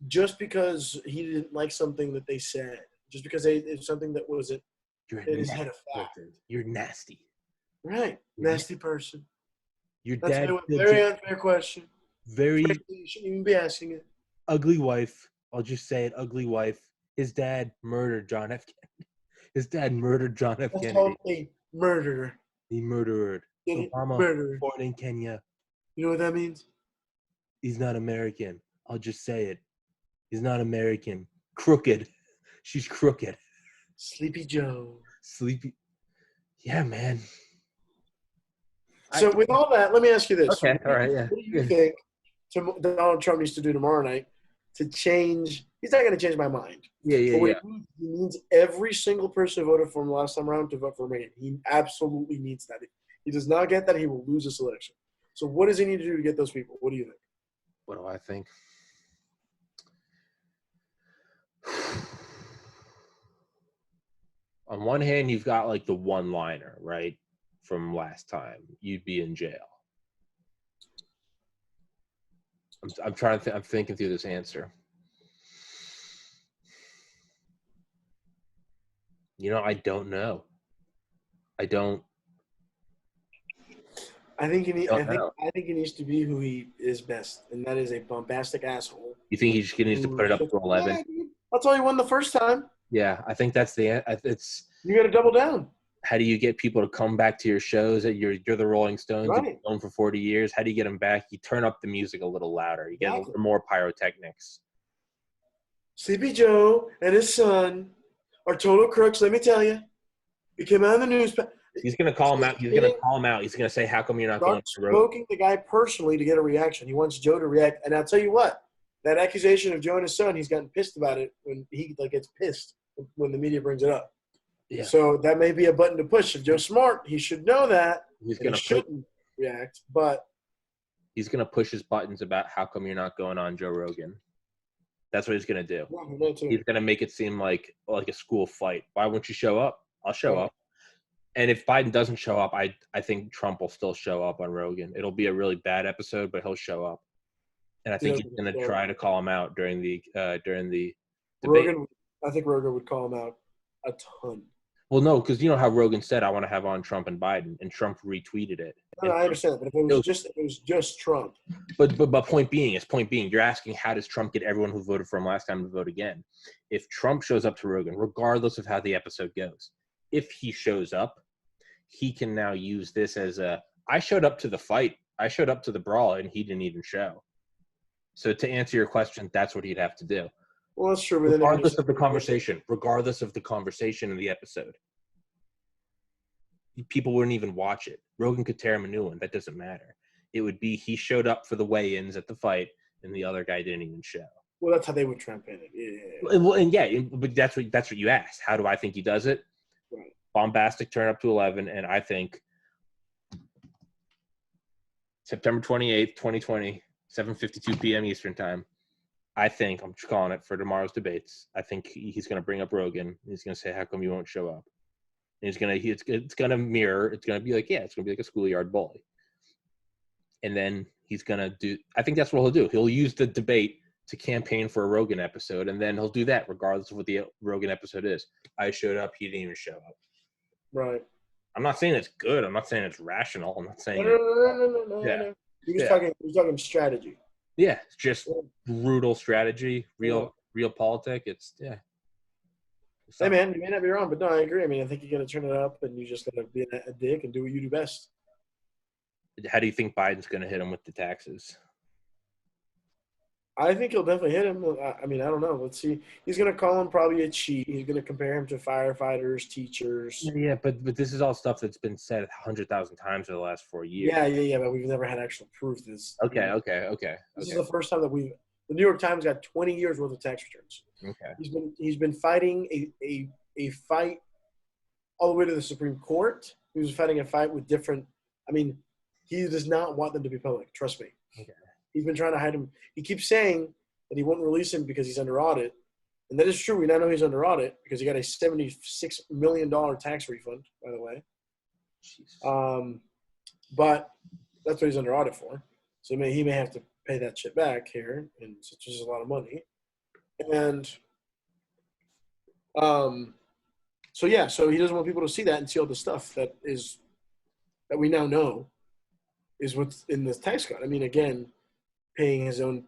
just because he didn't like something that they said, just because it's something that wasn't in his head of fact. You're nasty. Right. Nasty person. Your That's dad. a very unfair question. Very. You shouldn't even be asking it. Ugly wife. I'll just say it. Ugly wife. His dad murdered John F. Kennedy. His dad murdered John F. Kennedy. That's called a murderer. He murdered. Obama, born in Kenya. You know what that means? He's not American. I'll just say it. He's not American. Crooked. She's crooked. Sleepy Joe. Sleepy. Yeah, man. So with all that, let me ask you this. Okay, all right, yeah. What do you think Donald Trump needs to do tomorrow night to change? He's not going to change my mind. Yeah. He needs every single person who voted for him last time around to vote for him again. He absolutely needs that. If he does not get that, he will lose this election. So what does he need to do to get those people? What do you think? What do I think? On one hand, you've got like the one-liner, right? From last time, you'd be in jail. I'm trying to I'm thinking through this answer. I don't know. I think he needs to be who he is best, and that is a bombastic asshole. You think he just needs to put it up to 11? Yeah, that's all he won the first time. Yeah, I think that's you got to double down. How do you get people to come back to your shows? That you're the Rolling Stones, right. You've been known for 40 years. How do you get them back? You turn up the music a little louder. You get a little more pyrotechnics. Sleepy Joe and his son are total crooks. Let me tell you, he came out in the news. He's gonna call him out. He's gonna call him out. He's gonna say, "How come you're not going to the road?" Smoking the guy personally to get a reaction. He wants Joe to react, and I'll tell you what. That accusation of Joe and his son, he's gotten pissed about it when he gets pissed when the media brings it up. Yeah. So that may be a button to push. If Joe's smart, he should know that. He shouldn't react, but he's going to push his buttons about how come you're not going on Joe Rogan. That's what he's going to do. Yeah, he's going to make it seem like a school fight. Why won't you show up? I'll show up. And if Biden doesn't show up, I think Trump will still show up on Rogan. It'll be a really bad episode, but he'll show up. And I think he's going to try to call him out during the debate. I think Rogan would call him out a ton. Well, no, because you know how Rogan said, "I want to have on Trump and Biden," and Trump retweeted it. No, I understand, but if it was just Trump. But point being, you're asking how does Trump get everyone who voted for him last time to vote again? If Trump shows up to Rogan, regardless of how the episode goes, if he shows up, he can now use this as I showed up to the fight, I showed up to the brawl, and he didn't even show. So to answer your question, that's what he'd have to do. Well, that's true. Regardless of the conversation in the episode, people wouldn't even watch it. Rogan could tear him a new one. That doesn't matter. It would be he showed up for the weigh-ins at the fight, and the other guy didn't even show. Well, that's how they would tramp in it. Yeah. Well, and but that's what you asked. How do I think he does it? Right. Bombastic turn up to 11, and I think September 28th, 2020, 7:52 p.m. Eastern time. I think I'm just calling it for tomorrow's debates. I think he's going to bring up Rogan. He's going to say, "How come you won't show up?" And it's going to mirror. It's going to be like, it's going to be like a schoolyard bully. And then he's going to do. I think that's what he'll do. He'll use the debate to campaign for a Rogan episode, and then he'll do that regardless of what the Rogan episode is. I showed up. He didn't even show up. Right. I'm not saying it's good. I'm not saying it's rational. I'm not saying. No. Yeah. You're talking strategy. Yeah, it's just brutal strategy, real politic. It's Hey man, you may not be wrong, but no, I agree. I mean, I think you got to turn it up, and you just got to be a dick and do what you do best. How do you think Biden's going to hit him with the taxes? I think he'll definitely hit him. I mean, I don't know. Let's see. He's going to call him probably a cheat. He's going to compare him to firefighters, teachers. Yeah, but this is all stuff that's been said 100,000 times over the last 4 years. Yeah, but we've never had actual proof. This is the first time that the New York Times got 20 years worth of tax returns. Okay. He's been fighting a fight all the way to the Supreme Court. He was fighting a fight with different. I mean, he does not want them to be public. Trust me. Okay. He's been trying to hide him. He keeps saying that he won't release him because he's under audit. And that is true. We now know he's under audit because he got a $76 million tax refund, by the way. Jesus. But that's what he's under audit for. So he may have to pay that shit back here, and which is a lot of money. And so he doesn't want people to see that and see all the stuff that we now know is what's in this tax code. I mean, again, paying his own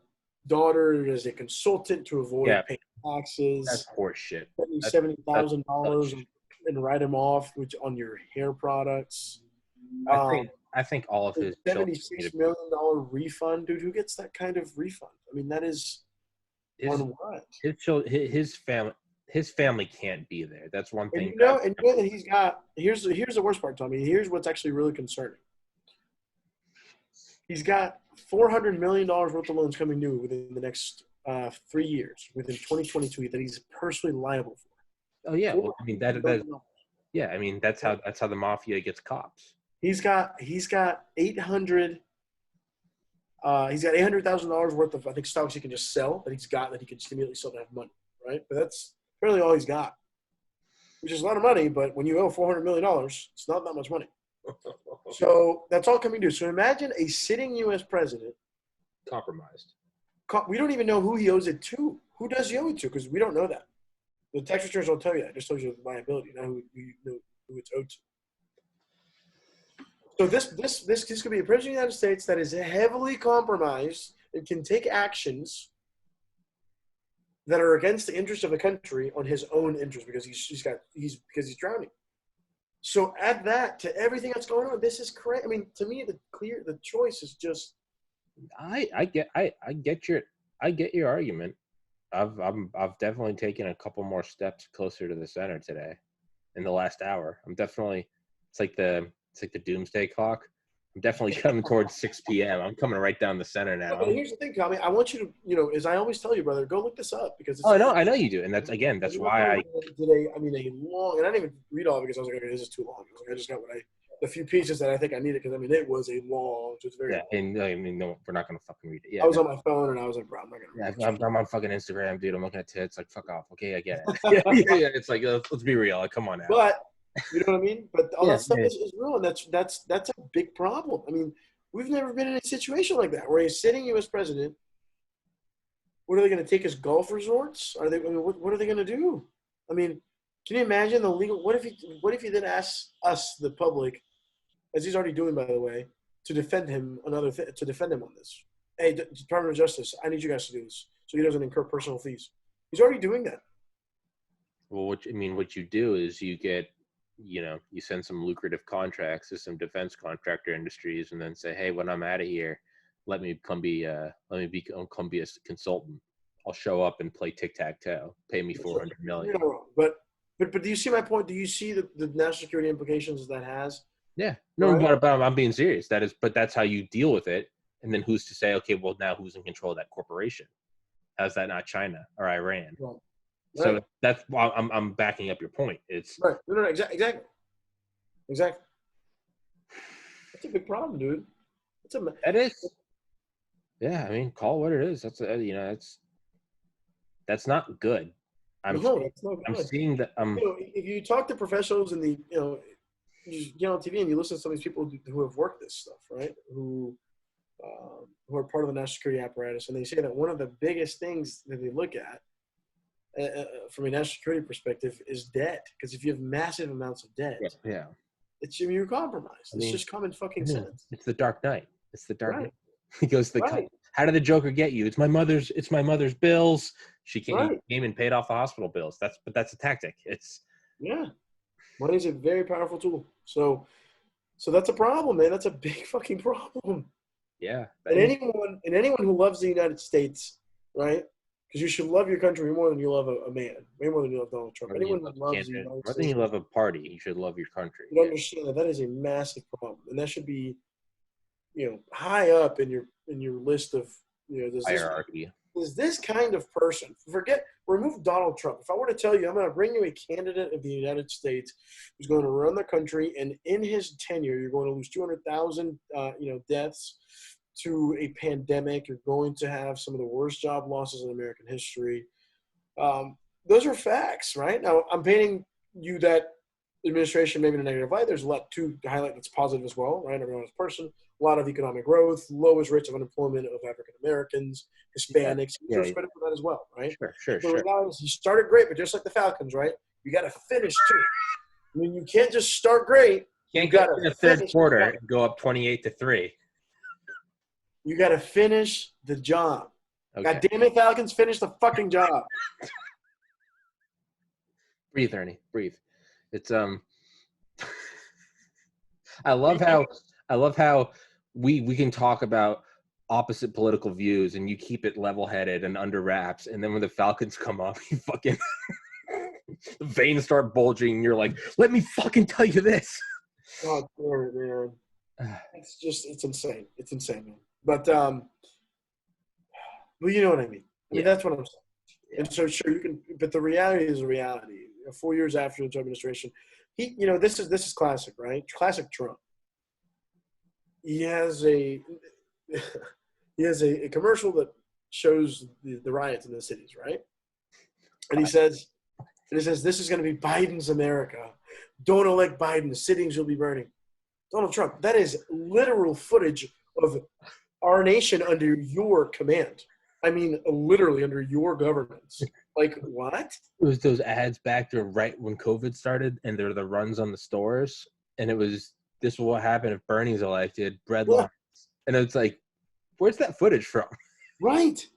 daughter as a consultant to avoid paying taxes. That's horse shit. $70,000 and write him off on your hair products. I think all of his $76 million refund, dude. Who gets that kind of refund? I mean, that is on what? His family can't be there. That's one thing. And you know that he's got. Here's the worst part, Tommy. Here's what's actually really concerning. He's got $400 million worth of loans coming due within the next 3 years, within 2022, that he's personally liable for. Oh yeah, well, I mean that. Yeah, I mean that's how the mafia gets cops. He's got $800,000 worth of, I think, stocks he can just sell that he can just immediately sell to have money, right? But that's apparently all he's got, which is a lot of money. But when you owe $400 million, it's not that much money. So that's all coming due. So imagine a sitting U.S. president compromised. We don't even know who he owes it to. Who does he owe it to? Because we don't know that. The tax returns don't tell you that. It just tells you the liability, not who it's owed to. So this could be a president of the United States that is heavily compromised and can take actions that are against the interest of the country on his own interest because he's drowning. So add that to everything that's going on. This is crazy. I mean, to me, the choice is just. I get your argument. I've definitely taken a couple more steps closer to the center today, in the last hour. I'm definitely. It's like the doomsday clock. I'm definitely coming towards 6 p.m. I'm coming right down the center now. But here's the thing, Tommy. I want you to, as I always tell you, brother, go look this up because. I know you do, and that's why I did a long, and I didn't even read all because I was like, okay, this is too long. I just got the few pieces that I think I needed because it was a long. So it's very. Yeah, long. And I mean, no, we're not gonna fucking read it. Yeah, I was on my phone and I was like, bro, I'm not gonna. Yeah, I'm on fucking Instagram, dude. I'm looking at tits. Like, fuck off. Okay, I get it. yeah. It's like let's be real. Like, come on now. But You know what I mean? But all Yeah, that stuff yeah. is real, and that's a big problem. I mean, we've never been in a situation like that where a sitting U.S. president. What are they going to take us golf resorts? Are they? I mean, what are they going to do? I mean, can you imagine the legal? What if he then asks us, the public, as he's already doing, by the way, to defend him to defend him on this? Hey, Department of Justice, I need you guys to do this so he doesn't incur personal fees. He's already doing that. Well, what you do is you get, you send some lucrative contracts to some defense contractor industries, and then say, hey, when I'm out of here, let me come be a consultant. I'll show up and play tic tac toe. Pay me $400 million. You're not wrong, but do you see my point? Do you see the national security implications that has? Yeah, no, Right? but I'm being serious. But that's how you deal with it. And then who's to say, okay, well, now who's in control of that corporation? How's that not China or Iran? Right. So that's why I'm backing up your point. It's Right. No, exactly. Exactly. That's a big problem, dude. that is, yeah. I mean, call it what it is. That's not good. No, it's not I'm good. seeing that. If you talk to professionals in you get on TV and you listen to some of these people who have worked this stuff, right? Who are part of the national security apparatus, and they say that one of the biggest things that they look at from a national security perspective is debt. Because if you have massive amounts of debt, Yeah. you're compromised. It's just common fucking sense. It's the Dark Knight. It's the Dark Right. Knight. He goes to the Right. how did the Joker get you? It's my mother's bills. He Right. came and paid off the hospital bills. That's a tactic. It's Yeah. Money is a very powerful tool. So that's a problem, man. That's a big fucking problem. yeah. And anyone who loves the United States, right? Because you should love your country more than you love a man, way more than you love Donald Trump. Anyone who loves the United more than States, you love a party, you should love your country. you understand that is a massive problem, and that should be, high up in your list of, Hierarchy. does this kind of person remove Donald Trump? If I were to tell you, I'm going to bring you a candidate of the United States who's going to run the country, and in his tenure, you're going to lose 200,000, deaths to a pandemic. You're going to have some of the worst job losses in American history. Those are facts, right? Now, I'm painting you that administration maybe in a negative light. There's a lot to highlight that's positive as well, right? Everyone is a person. A lot of economic growth, lowest rates of unemployment of African Americans, Hispanics. Yeah. There's credit for that as well, right? Sure. He started great, but just like the Falcons, right? You got to finish too. I mean, you can't just start great. You can't get in the third quarter and go up 28-3. You got to finish the job. Okay. God damn it, Falcons, finish the fucking job. Breathe, Ernie. Breathe. It's I love how we can talk about opposite political views and you keep it level-headed and under wraps, and then when the Falcons come up, you fucking the veins start bulging and you're like, let me fucking tell you this. Oh, man. It's insane. It's insane, man. But you know what I mean. I mean, that's what I'm saying. Yeah. And so, sure, you can, but the reality is a reality. 4 years after the Trump administration, this is classic, right? Classic Trump. He has a commercial that shows the riots in the cities, right? And he says, this is going to be Biden's America. Don't elect Biden. The cities will be burning. Donald Trump, that is literal footage of our nation under your command. I mean, literally under your governance. Like, what? It was those ads back there right when COVID started, and there were the runs on the stores, and it was, this is what happened if Bernie's elected, bread lines. And it's like, where's that footage from? Right.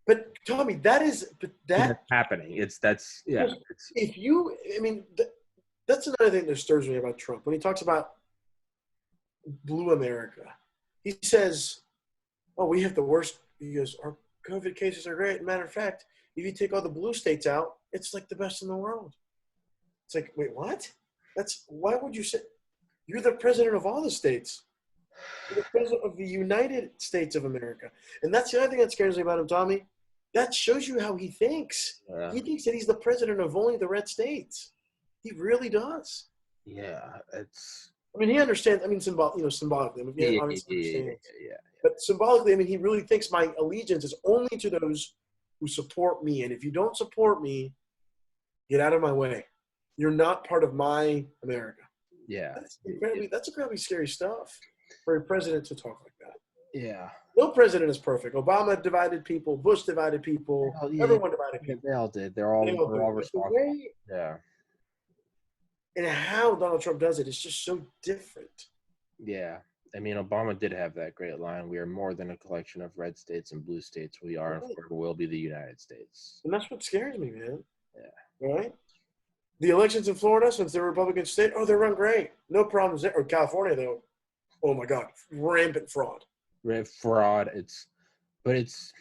But Tommy, that's happening. That's another thing that stirs me about Trump. When he talks about blue America, he says, oh, we have the worst. He goes, our COVID cases are great. Matter of fact, if you take all the blue states out, it's like the best in the world. It's like, wait, what? Why would you say you're the president of all the states? You're the president of the United States of America. And that's the other thing that scares me about him, Tommy. That shows you how he thinks. Yeah. He thinks that he's the president of only the red states. He really does. Yeah, I mean, he understands. I mean, symbolically. I mean, yeah. But symbolically, I mean, he really thinks my allegiance is only to those who support me. And if you don't support me, get out of my way. You're not part of my America. Yeah. That's incredibly scary stuff for a president to talk like that. Yeah. No president is perfect. Obama divided people. Bush divided people. Everyone divided people. They all did. They're all responsible. Yeah. And how Donald Trump does it is just so different. Yeah. I mean, Obama did have that great line. We are more than a collection of red states and blue states. We are and forever will be the United States. And that's what scares me, man. Yeah. Right? The elections in Florida, since they're a Republican state, they run great. No problems there. Or California, though. Oh, my God. Rampant fraud. Fraud. But it's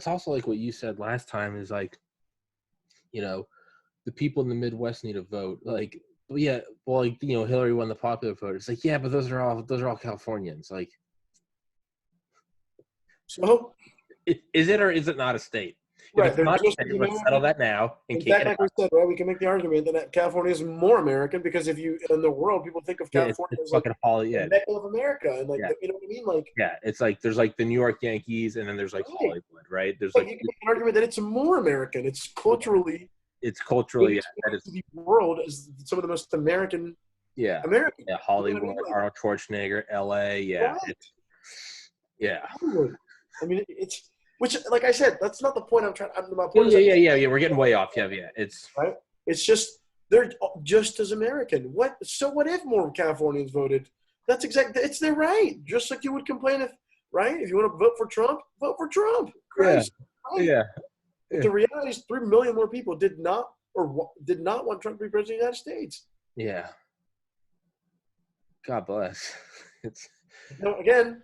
also like what you said last time is like, you know, the people in the Midwest need to vote. Like, yeah, well, like, you know, Hillary won the popular vote. It's like, yeah, but those are all Californians. Like, so is it or is it not a state? Right. If it's not a state, let's settle that now and in kick fact, it like we said, right, we can make the argument that California is more American because if you in the world, people think of California it's as like fucking Hollywood. the Mecca of America, and like you know what I mean, like it's like there's like the New York Yankees, and then there's like Hollywood, right? There's like you can make an argument that it's more American. It's culturally. That is the world is some of the most American. Yeah. American. Yeah, Hollywood, Arnold Schwarzenegger, L.A. Yeah. Right. Yeah. Hollywood. I mean, it's which, like I said, that's not the point I'm trying. My point yeah. We're getting way off. Yeah. It's right. It's just they're just as American. What? So what if more Californians voted? That's exactly. It's their right. Just like you would complain if you want to vote for Trump, vote for Trump. Christ. Yeah. Right? Yeah. But the reality is 3 million more people did not want Trump to be president of the United States. Yeah. God bless. It's again,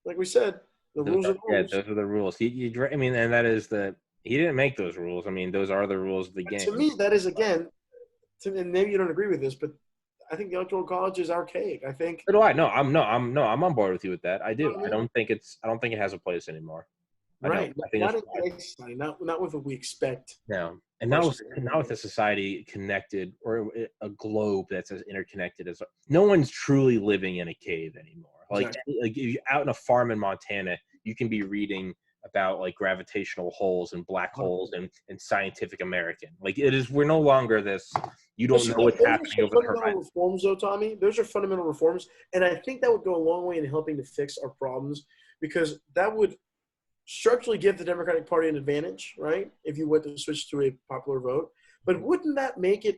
like we said, the rules are the rules. Yeah, those are the rules. I mean, and that is he didn't make those rules. I mean, those are the rules of the game. To me, that is and maybe you don't agree with this, but I think the Electoral College is archaic. I think. So do I? No, I'm on board with you with that. I do. I don't think it has a place anymore. Right. Not in today's society. Not with what we expect. No. And now with a society connected or a globe that's as interconnected as no one's truly living in a cave anymore. Exactly. Like if you're out in a farm in Montana, you can be reading about like gravitational holes and black holes and Scientific American. Like we're no longer this. You don't know what's happening over the horizon. Reforms, though, Tommy. Those are fundamental reforms, and I think that would go a long way in helping to fix our problems because that would structurally give the Democratic Party an advantage, right? If you went to switch to a popular vote. But wouldn't that give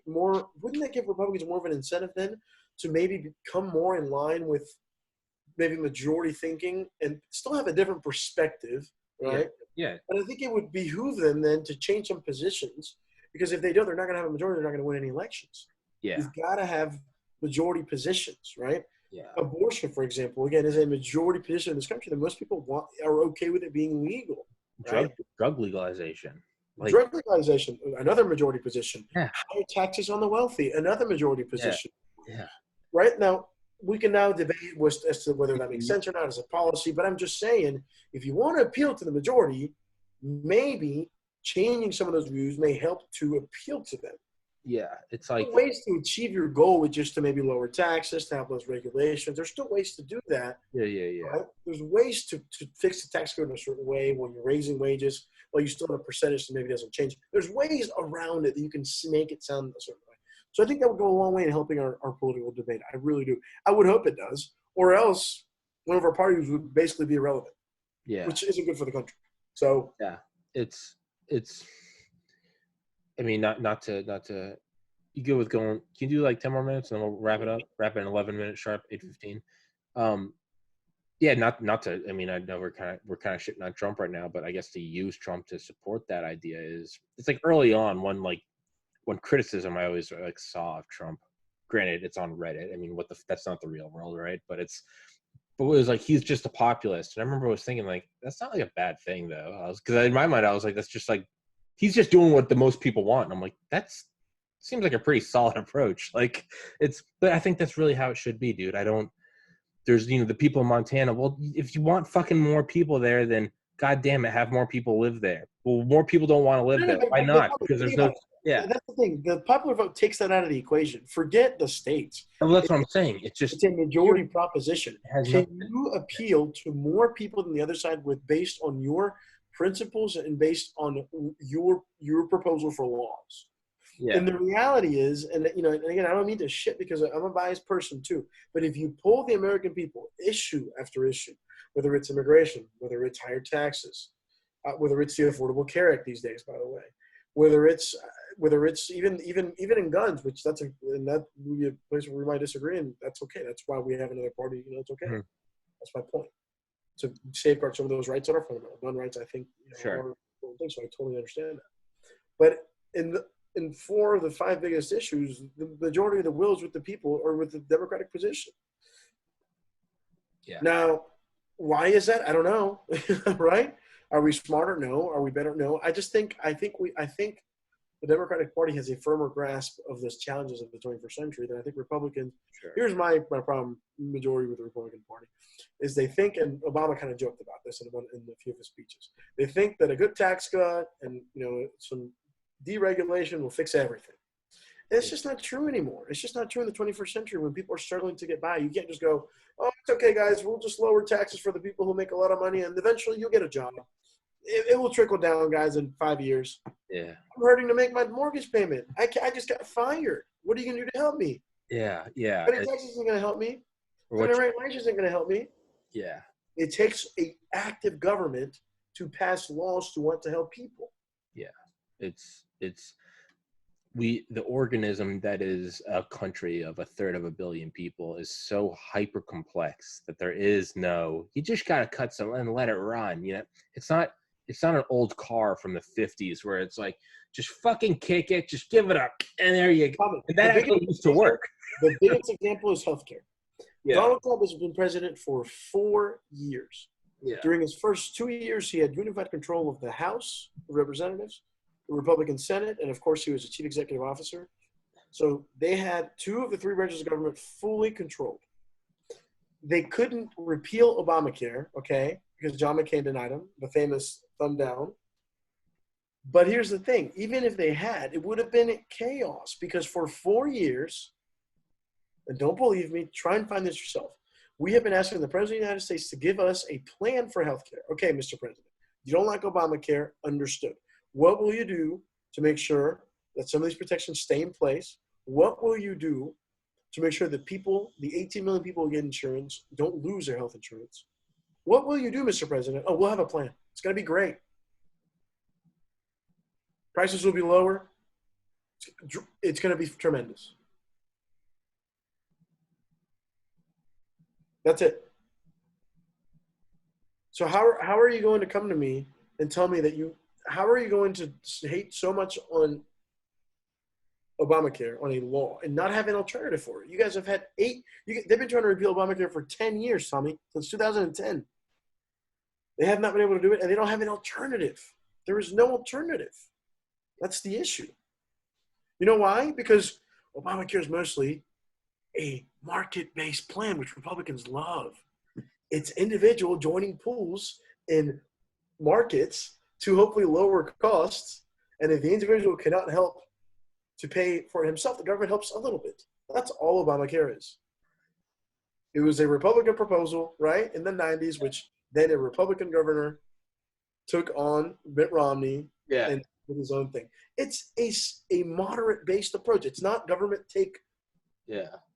Republicans more of an incentive then to maybe become more in line with maybe majority thinking and still have a different perspective, right? Yeah. But I think it would behoove them then to change some positions because if they don't, they're not going to have a majority. They're not going to win any elections. Yeah. You've got to have majority positions, right? Yeah. Abortion, for example, again, is a majority position in this country that most people are okay with it being legal. Right? Drug legalization. Drug legalization, another majority position. Yeah. Higher taxes on the wealthy, another majority position. Yeah. Right? Now, we can now debate as to whether that makes sense or not as a policy, but I'm just saying, if you want to appeal to the majority, maybe changing some of those views may help to appeal to them. Yeah, it's like ways to achieve your goal with just to maybe lower taxes, to have less regulations. There's still ways to do that. Yeah. Right? There's ways to fix the tax code in a certain way when you're raising wages, while you still have a percentage that maybe doesn't change. There's ways around it that you can make it sound a certain way. So I think that would go a long way in helping our political debate. I really do. I would hope it does, or else one of our parties would basically be irrelevant. Yeah, which isn't good for the country. So yeah, it's. I mean, not to. You good with going? Can you do like 10 more minutes and then we'll wrap it up? Wrap it in 11 minutes sharp, 8:15. Yeah, not to. I mean, I know we're kind of shitting on Trump right now, but I guess to use Trump to support that idea is it's like early on one criticism I always saw of Trump. Granted, it's on Reddit. I mean, that's not the real world, right? But it was like he's just a populist, and I remember I was thinking like that's not like a bad thing though. Because in my mind I was like that's just like he's just doing what the most people want, and I'm like that's seems like a pretty solid approach. Like but I think that's really how it should be, dude. There's the people in Montana. Well, if you want fucking more people there, then God damn it, have more people live there. Well, more people don't want to live there. Why not? Because there's no. Yeah, that's the thing. The popular vote takes that out of the equation. Forget the states. Well, that's what I'm saying. It's a majority proposition. Can you appeal to more people than the other side based on your principles and based on your proposal for laws? Yeah. And the reality is, and and again, I don't mean to shit because I'm a biased person too, but if you poll the American people, issue after issue, whether it's immigration, whether it's higher taxes, whether it's the Affordable Care Act these days, by the way, whether it's even in guns, which that would be a place where we might disagree, and that's okay. That's why we have another party. It's okay. Mm-hmm. That's my point. To safeguard some of those rights that are fundamental. Gun rights, I think, Sure. are important things, so I totally understand that. But in 4 of the 5 biggest issues, the majority of the wills with the people are with the Democratic position. Yeah. Now, why is that? I don't know. Right? Are we smarter? No. Are we better? No. I think the Democratic Party has a firmer grasp of the challenges of the 21st century than I think Republicans. Sure. Here's my problem, majority with the Republican Party, is they think, and Obama kind of joked about this in a few of his speeches, they think that a good tax cut and some deregulation will fix everything. And it's just not true anymore. It's just not true in the 21st century when people are struggling to get by. You can't just go, oh, it's okay, guys. We'll just lower taxes for the people who make a lot of money, and eventually you'll get a job. It will trickle down, guys, in 5 years. Yeah. I'm hurting to make my mortgage payment. I just got fired. What are you going to do to help me? Yeah. Yeah. Cutting taxes isn't going to help me. Cutting regulations isn't going to help me. Yeah. It takes an active government to pass laws to want to help people. Yeah. The organism that is a country of 1/3 of a billion people is so hyper complex that there is you just got to cut some and let it run. It's not an old car from the 50s where it's like, just fucking kick it, just give it up. And there you go. And that actually used to work. The biggest example is healthcare. Yeah. Donald Trump has been president for 4 years. Yeah. During his first 2 years, he had unified control of the House of Representatives, the Republican Senate, and of course he was the chief executive officer. So they had 2 of the 3 branches of government fully controlled. They couldn't repeal Obamacare, okay, because John McCain denied him, the famous thumb down. But here's the thing, even if they had, it would have been chaos because for 4 years, and don't believe me, try and find this yourself, we have been asking the President of the United States to give us a plan for healthcare. Okay, Mr. President, you don't like Obamacare, understood. What will you do to make sure that some of these protections stay in place? What will you do to make sure that people, the 18 million people who get insurance, don't lose their health insurance? What will you do, Mr. President? Oh, we'll have a plan. It's going to be great. Prices will be lower. It's going to be tremendous. That's it. So how are you going to come to me and tell me that how are you going to hate so much on Obamacare, on a law, and not have an alternative for it? You guys have had they've been trying to repeal Obamacare for 10 years, Tommy, since 2010. They have not been able to do it, and they don't have an alternative. There is no alternative. That's the issue. You know why? Because Obamacare is mostly a market-based plan, which Republicans love. It's individual joining pools in markets to hopefully lower costs. And if the individual cannot help to pay for it himself, the government helps a little bit. That's all Obamacare is. It was a Republican proposal, right, in the 90s, which then a Republican governor took on Mitt Romney and did his own thing. It's a moderate-based approach. It's not government take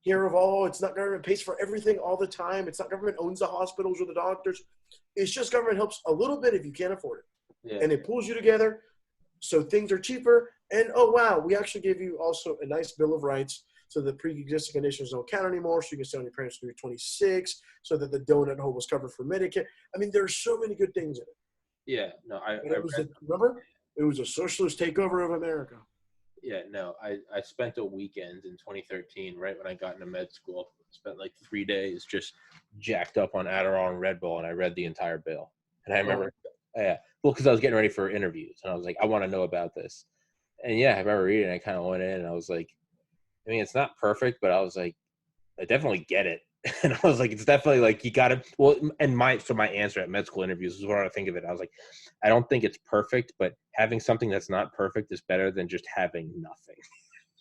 care of all. It's not government pays for everything all the time. It's not government owns the hospitals or the doctors. It's just government helps a little bit if you can't afford it. Yeah. And it pulls you together so things are cheaper. And, oh, wow, we actually give you also a nice Bill of Rights so that pre-existing conditions don't count anymore, so you can stay on your parents through 26, so that the donut hole was covered for Medicare. I mean, there's so many good things in it. Yeah, no, remember? It was a socialist takeover of America. Yeah, no, I spent a weekend in 2013, right when I got into med school. Spent like 3 days just jacked up on Adderall and Red Bull, and I read the entire bill. And I remember, because I was getting ready for interviews, and I was like, I want to know about this. And yeah, I remember reading it. I kind of went in, and I was like, I mean, it's not perfect, but I was like, I definitely get it. And I was like, it's definitely like you got to. Well, and my answer at med school interviews is what I think of it. I was like, I don't think it's perfect, but having something that's not perfect is better than just having nothing.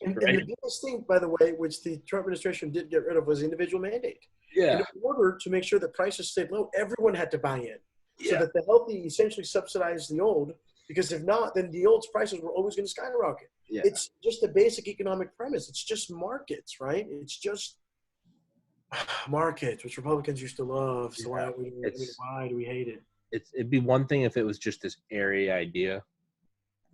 And the biggest thing, by the way, which the Trump administration did get rid of, was individual mandate. Yeah. In order to make sure that prices stayed low, everyone had to buy in, so that the healthy essentially subsidized the old, Because if not, then the old prices were always going to skyrocket. Yeah. It's just a basic economic premise. It's just markets, right? It's just markets, which Republicans used to love. So why do we hate it? It'd be one thing if it was just this airy idea,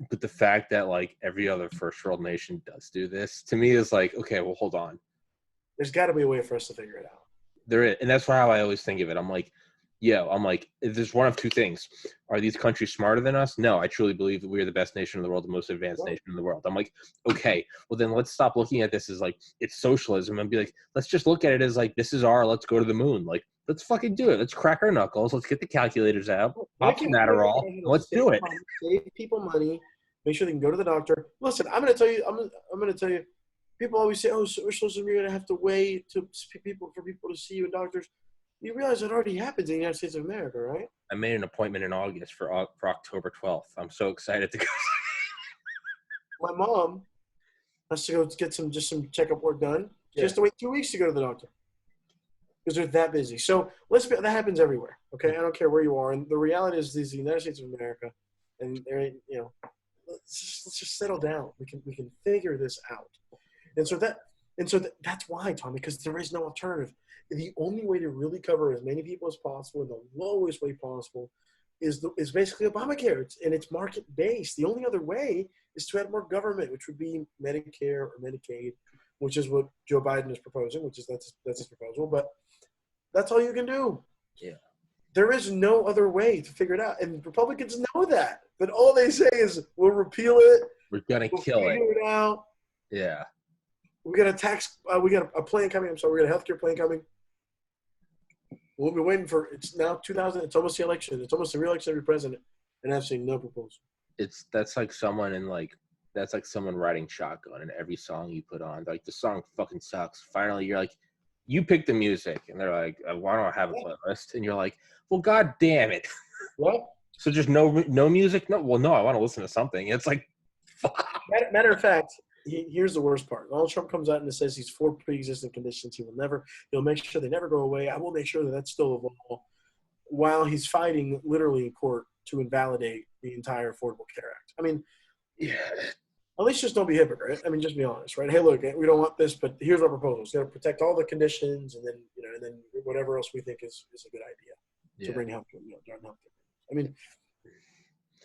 but the fact that like every other first world nation does do this, to me is like, okay, well, hold on. There's got to be a way for us to figure it out. There is, and that's how I always think of it. I'm like, there's one of two things. Are these countries smarter than us? No, I truly believe that we are the best nation in the world, the most advanced nation in the world. I'm like, okay, well then let's stop looking at this as like it's socialism and be like, let's just look at it as like let's go to the moon. Like, let's fucking do it. Let's crack our knuckles. Let's get the calculators out. Pop some Adderall. Let's do it. Save people money. Make sure they can go to the doctor. Listen, I'm going to tell you. I'm going to tell you. People always say, "Oh, social media, you're going to have to wait for people to see you and doctors." You realize it already happens in the United States of America, right? I made an appointment in August for October 12th. I'm so excited to go. My mom has to go get some checkup work done. She has to wait 2 weeks to go to the doctor because they're that busy. So that happens everywhere. Okay, I don't care where you are. And the reality is, these are the United States of America, and let's just settle down. We can figure this out. And so that's why, Tommy, because there is no alternative. The only way to really cover as many people as possible in the lowest way possible is basically Obamacare, and it's market based. The only other way is to add more government, which would be Medicare or Medicaid, which is what Joe Biden is proposing, that's his proposal. But that's all you can do. Yeah, there is no other way to figure it out, and Republicans know that. But all they say is, "We'll repeal it. We're gonna kill it. Figure it out." Yeah, we got a tax. We got a plan coming. We got a healthcare plan coming. We'll be waiting for it's now 2000. It's almost the election. It's almost the re-election of every president, and I've seen no proposal. That's like someone riding shotgun in every song you put on. Like, the song fucking sucks. Finally, you're like, you pick the music, and they're like, why don't I have a playlist? And you're like, well, god damn it. What? So just no music? No, well, no, I want to listen to something. It's like, fuck. Matter of fact, here's the worst part. Donald Trump comes out and says he's for pre-existing conditions. He'll make sure they never go away. I will make sure that that's still a law, while he's fighting literally in court to invalidate the entire Affordable Care Act. I mean, yeah. At least just don't be hypocrite. I mean, just be honest, right? Hey, look, we don't want this, but here's our proposal. It's going to protect all the conditions, and then whatever else we think is a good idea to bring health care. I mean,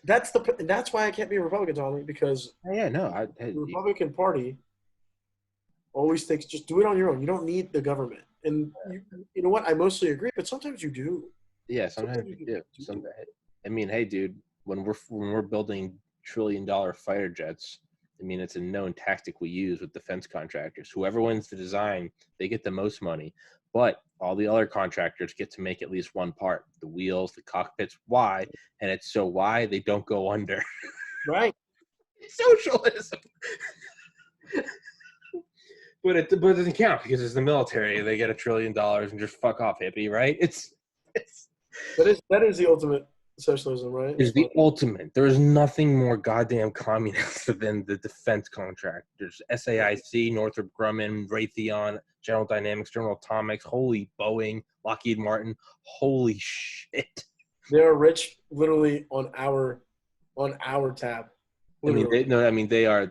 that's why I can't be a Republican, Tommy, because the Republican Party always thinks just do it on your own. You don't need the government. And you know what? I mostly agree, but sometimes you do. Yeah, sometimes you do. I mean, hey, dude, when we're building trillion-dollar fighter jets, I mean, it's a known tactic we use with defense contractors. Whoever wins the design, they get the most money. But all the other contractors get to make at least one part, the wheels, the cockpits. Why? And it's so why they don't go under. Right. Socialism. But it doesn't count because it's the military. They get $1 trillion and just fuck off, hippie, right? That is the ultimate socialism, right? Is the ultimate. There is nothing more goddamn communist than the defense contractors. SAIC, Northrop Grumman, Raytheon, General Dynamics, General Atomics, holy Boeing, Lockheed Martin, holy shit. They are rich, literally on our tab. Literally. They are.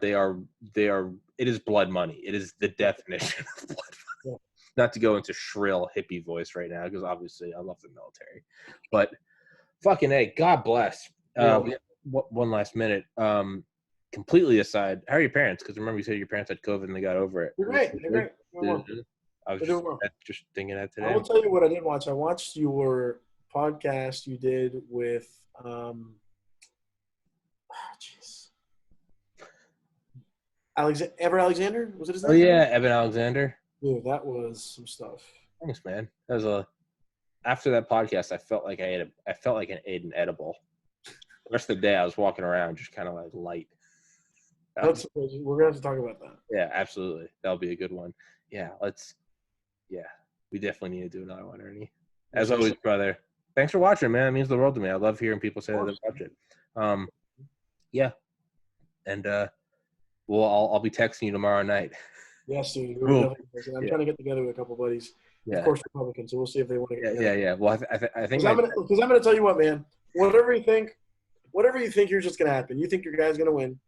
It is blood money. It is the definition of blood money. Yeah. Not to go into shrill hippie voice right now, because obviously I love the military, but fucking A, God bless. One last minute. Completely aside, how are your parents? Because remember you said your parents had COVID and they got over it. They're great. I was just thinking that today. I will tell you what I did watch. I watched your podcast you did with Ever Alexander? Was it his name? Oh yeah, Evan Alexander. Dude, that was some stuff. Thanks, man. After that podcast, I felt like I ate an edible. The rest of the day, I was walking around just kind of like light. We're gonna have to talk about that. Yeah, absolutely. That'll be a good one. Yeah, we definitely need to do another one, Ernie. As always, brother. Thanks for watching, man. It means the world to me. I love hearing people say that they watch it. Yeah, and I'll be texting you tomorrow night. Yes, dude. I'm trying to get together with a couple buddies. Yeah. Of course, Republicans. So we'll see if they want to get together. Yeah. Well, I think because I'm going to tell you what, man. Whatever you think, Whatever you think is just going to happen. You think your guy's going to win.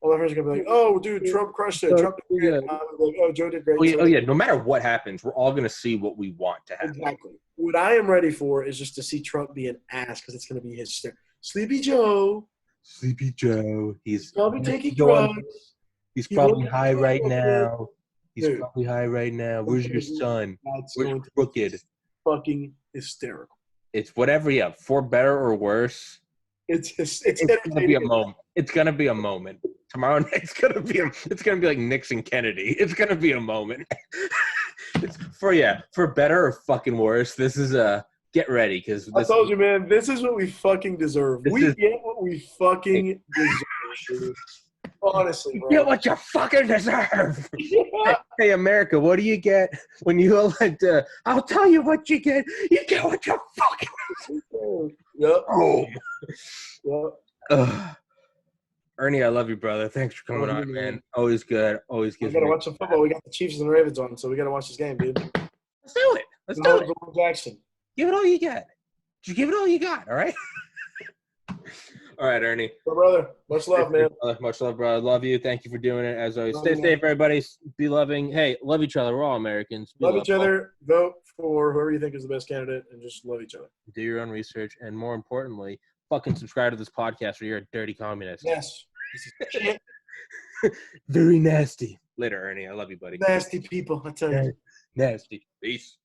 All my friends are going to be like, oh, dude, Trump crushed it. Trump did great. I'm like, oh, Joe did great. Oh, yeah. No matter what happens, we're all going to see what we want to happen. Exactly. What I am ready for is just to see Trump be an ass because it's going to be his Sleepy Joe. Sleepy Joe. He's probably taking drugs. He's probably high right now. Probably high right now. Where's your son? Where's Crooked? Fucking hysterical. It's whatever, yeah. For better or worse, it's gonna be a moment. It's gonna be a moment. Tomorrow night, it's gonna be like Nixon Kennedy. It's gonna be a moment. It's for better or fucking worse. This is get ready because I told you, man. This is what we fucking deserve. We get what we fucking deserve. Honestly, bro. Get what you fucking deserve. Yeah. Hey, America, what do you get when you elect? I'll tell you what you get. You get what you fucking deserve. Yep. Oh. Yep. Ernie, I love you, brother. Thanks for coming on, man. Always good. Always good. We gotta watch some football. We got the Chiefs and the Ravens on, so we gotta watch this game, dude. Let's do it. Let's do it. Jackson. Give it all you got. Just give it all you got. All right. All right, Ernie. My brother. Much love, man. Much love, brother. Love you. Thank you for doing it. As always, stay safe, everybody. Be loving. Hey, love each other. We're all Americans. Love each other. Vote for whoever you think is the best candidate, and just love each other. Do your own research, and more importantly, fucking subscribe to this podcast, or you're a dirty communist. Yes. Very nasty. Later, Ernie. I love you, buddy. Nasty people, I tell you. Nasty. Peace.